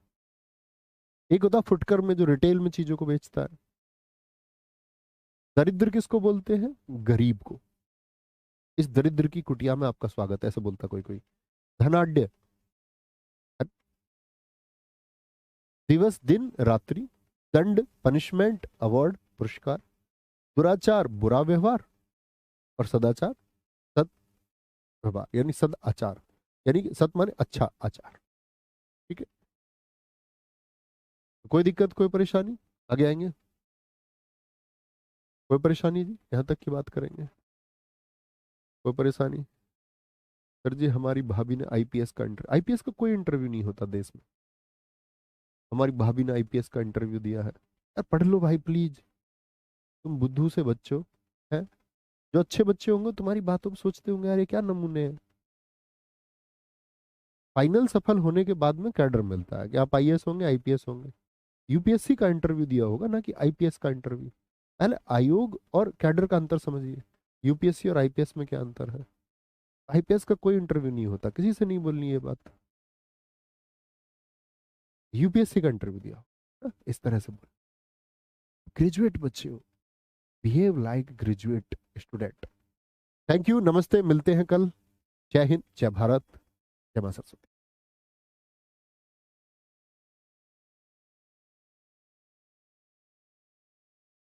एक होता है फुटकर में, जो रिटेल में चीजों को बेचता है। दरिद्र किसको बोलते हैं? गरीब को। इस दरिद्र की कुटिया में आपका स्वागत है, ऐसे बोलता कोई कोई। धनाढ्य, दिवस दिन रात्रि। दंड पनिशमेंट, अवार्ड पुरस्कार। दुराचार बुरा व्यवहार, और सदाचार सद व्यवहार, यानी सद आचार, यानी कि सत माने अच्छा आचार। ठीक है, कोई दिक्कत कोई परेशानी? आगे आएंगे। कोई परेशानी जी, यहाँ तक की बात करेंगे। कोई परेशानी? सर जी हमारी भाभी ने आईपीएस का इंटरव्यू, आईपीएस का कोई इंटरव्यू नहीं होता देश में। हमारी भाभी ने आईपीएस का इंटरव्यू दिया है। यार पढ़ लो भाई प्लीज, तुम बुद्धू से बच्चे हो। है, जो अच्छे बच्चे होंगे तुम्हारी बातों को सोचते होंगे, यार ये क्या नमूने हैं। फाइनल सफल होने के बाद में कैडर मिलता है कि आप आईएएस होंगे, आईपीएस होंगे। यूपीएससी का इंटरव्यू दिया होगा ना, कि आईपीएस का इंटरव्यू। पहले आयोग और कैडर का अंतर समझिए। यूपीएससी और आईपीएस में क्या अंतर है? आईपीएस का कोई इंटरव्यू नहीं होता, किसी से नहीं बोलनी ये बात। यूपीएससी का इंटरव्यू दिया, इस तरह से बोल। ग्रेजुएट बच्चे हो, behave like graduate student. Thank you, नमस्ते, मिलते हैं कल। जय हिंद, जय भारत, जय मां सरस्वती।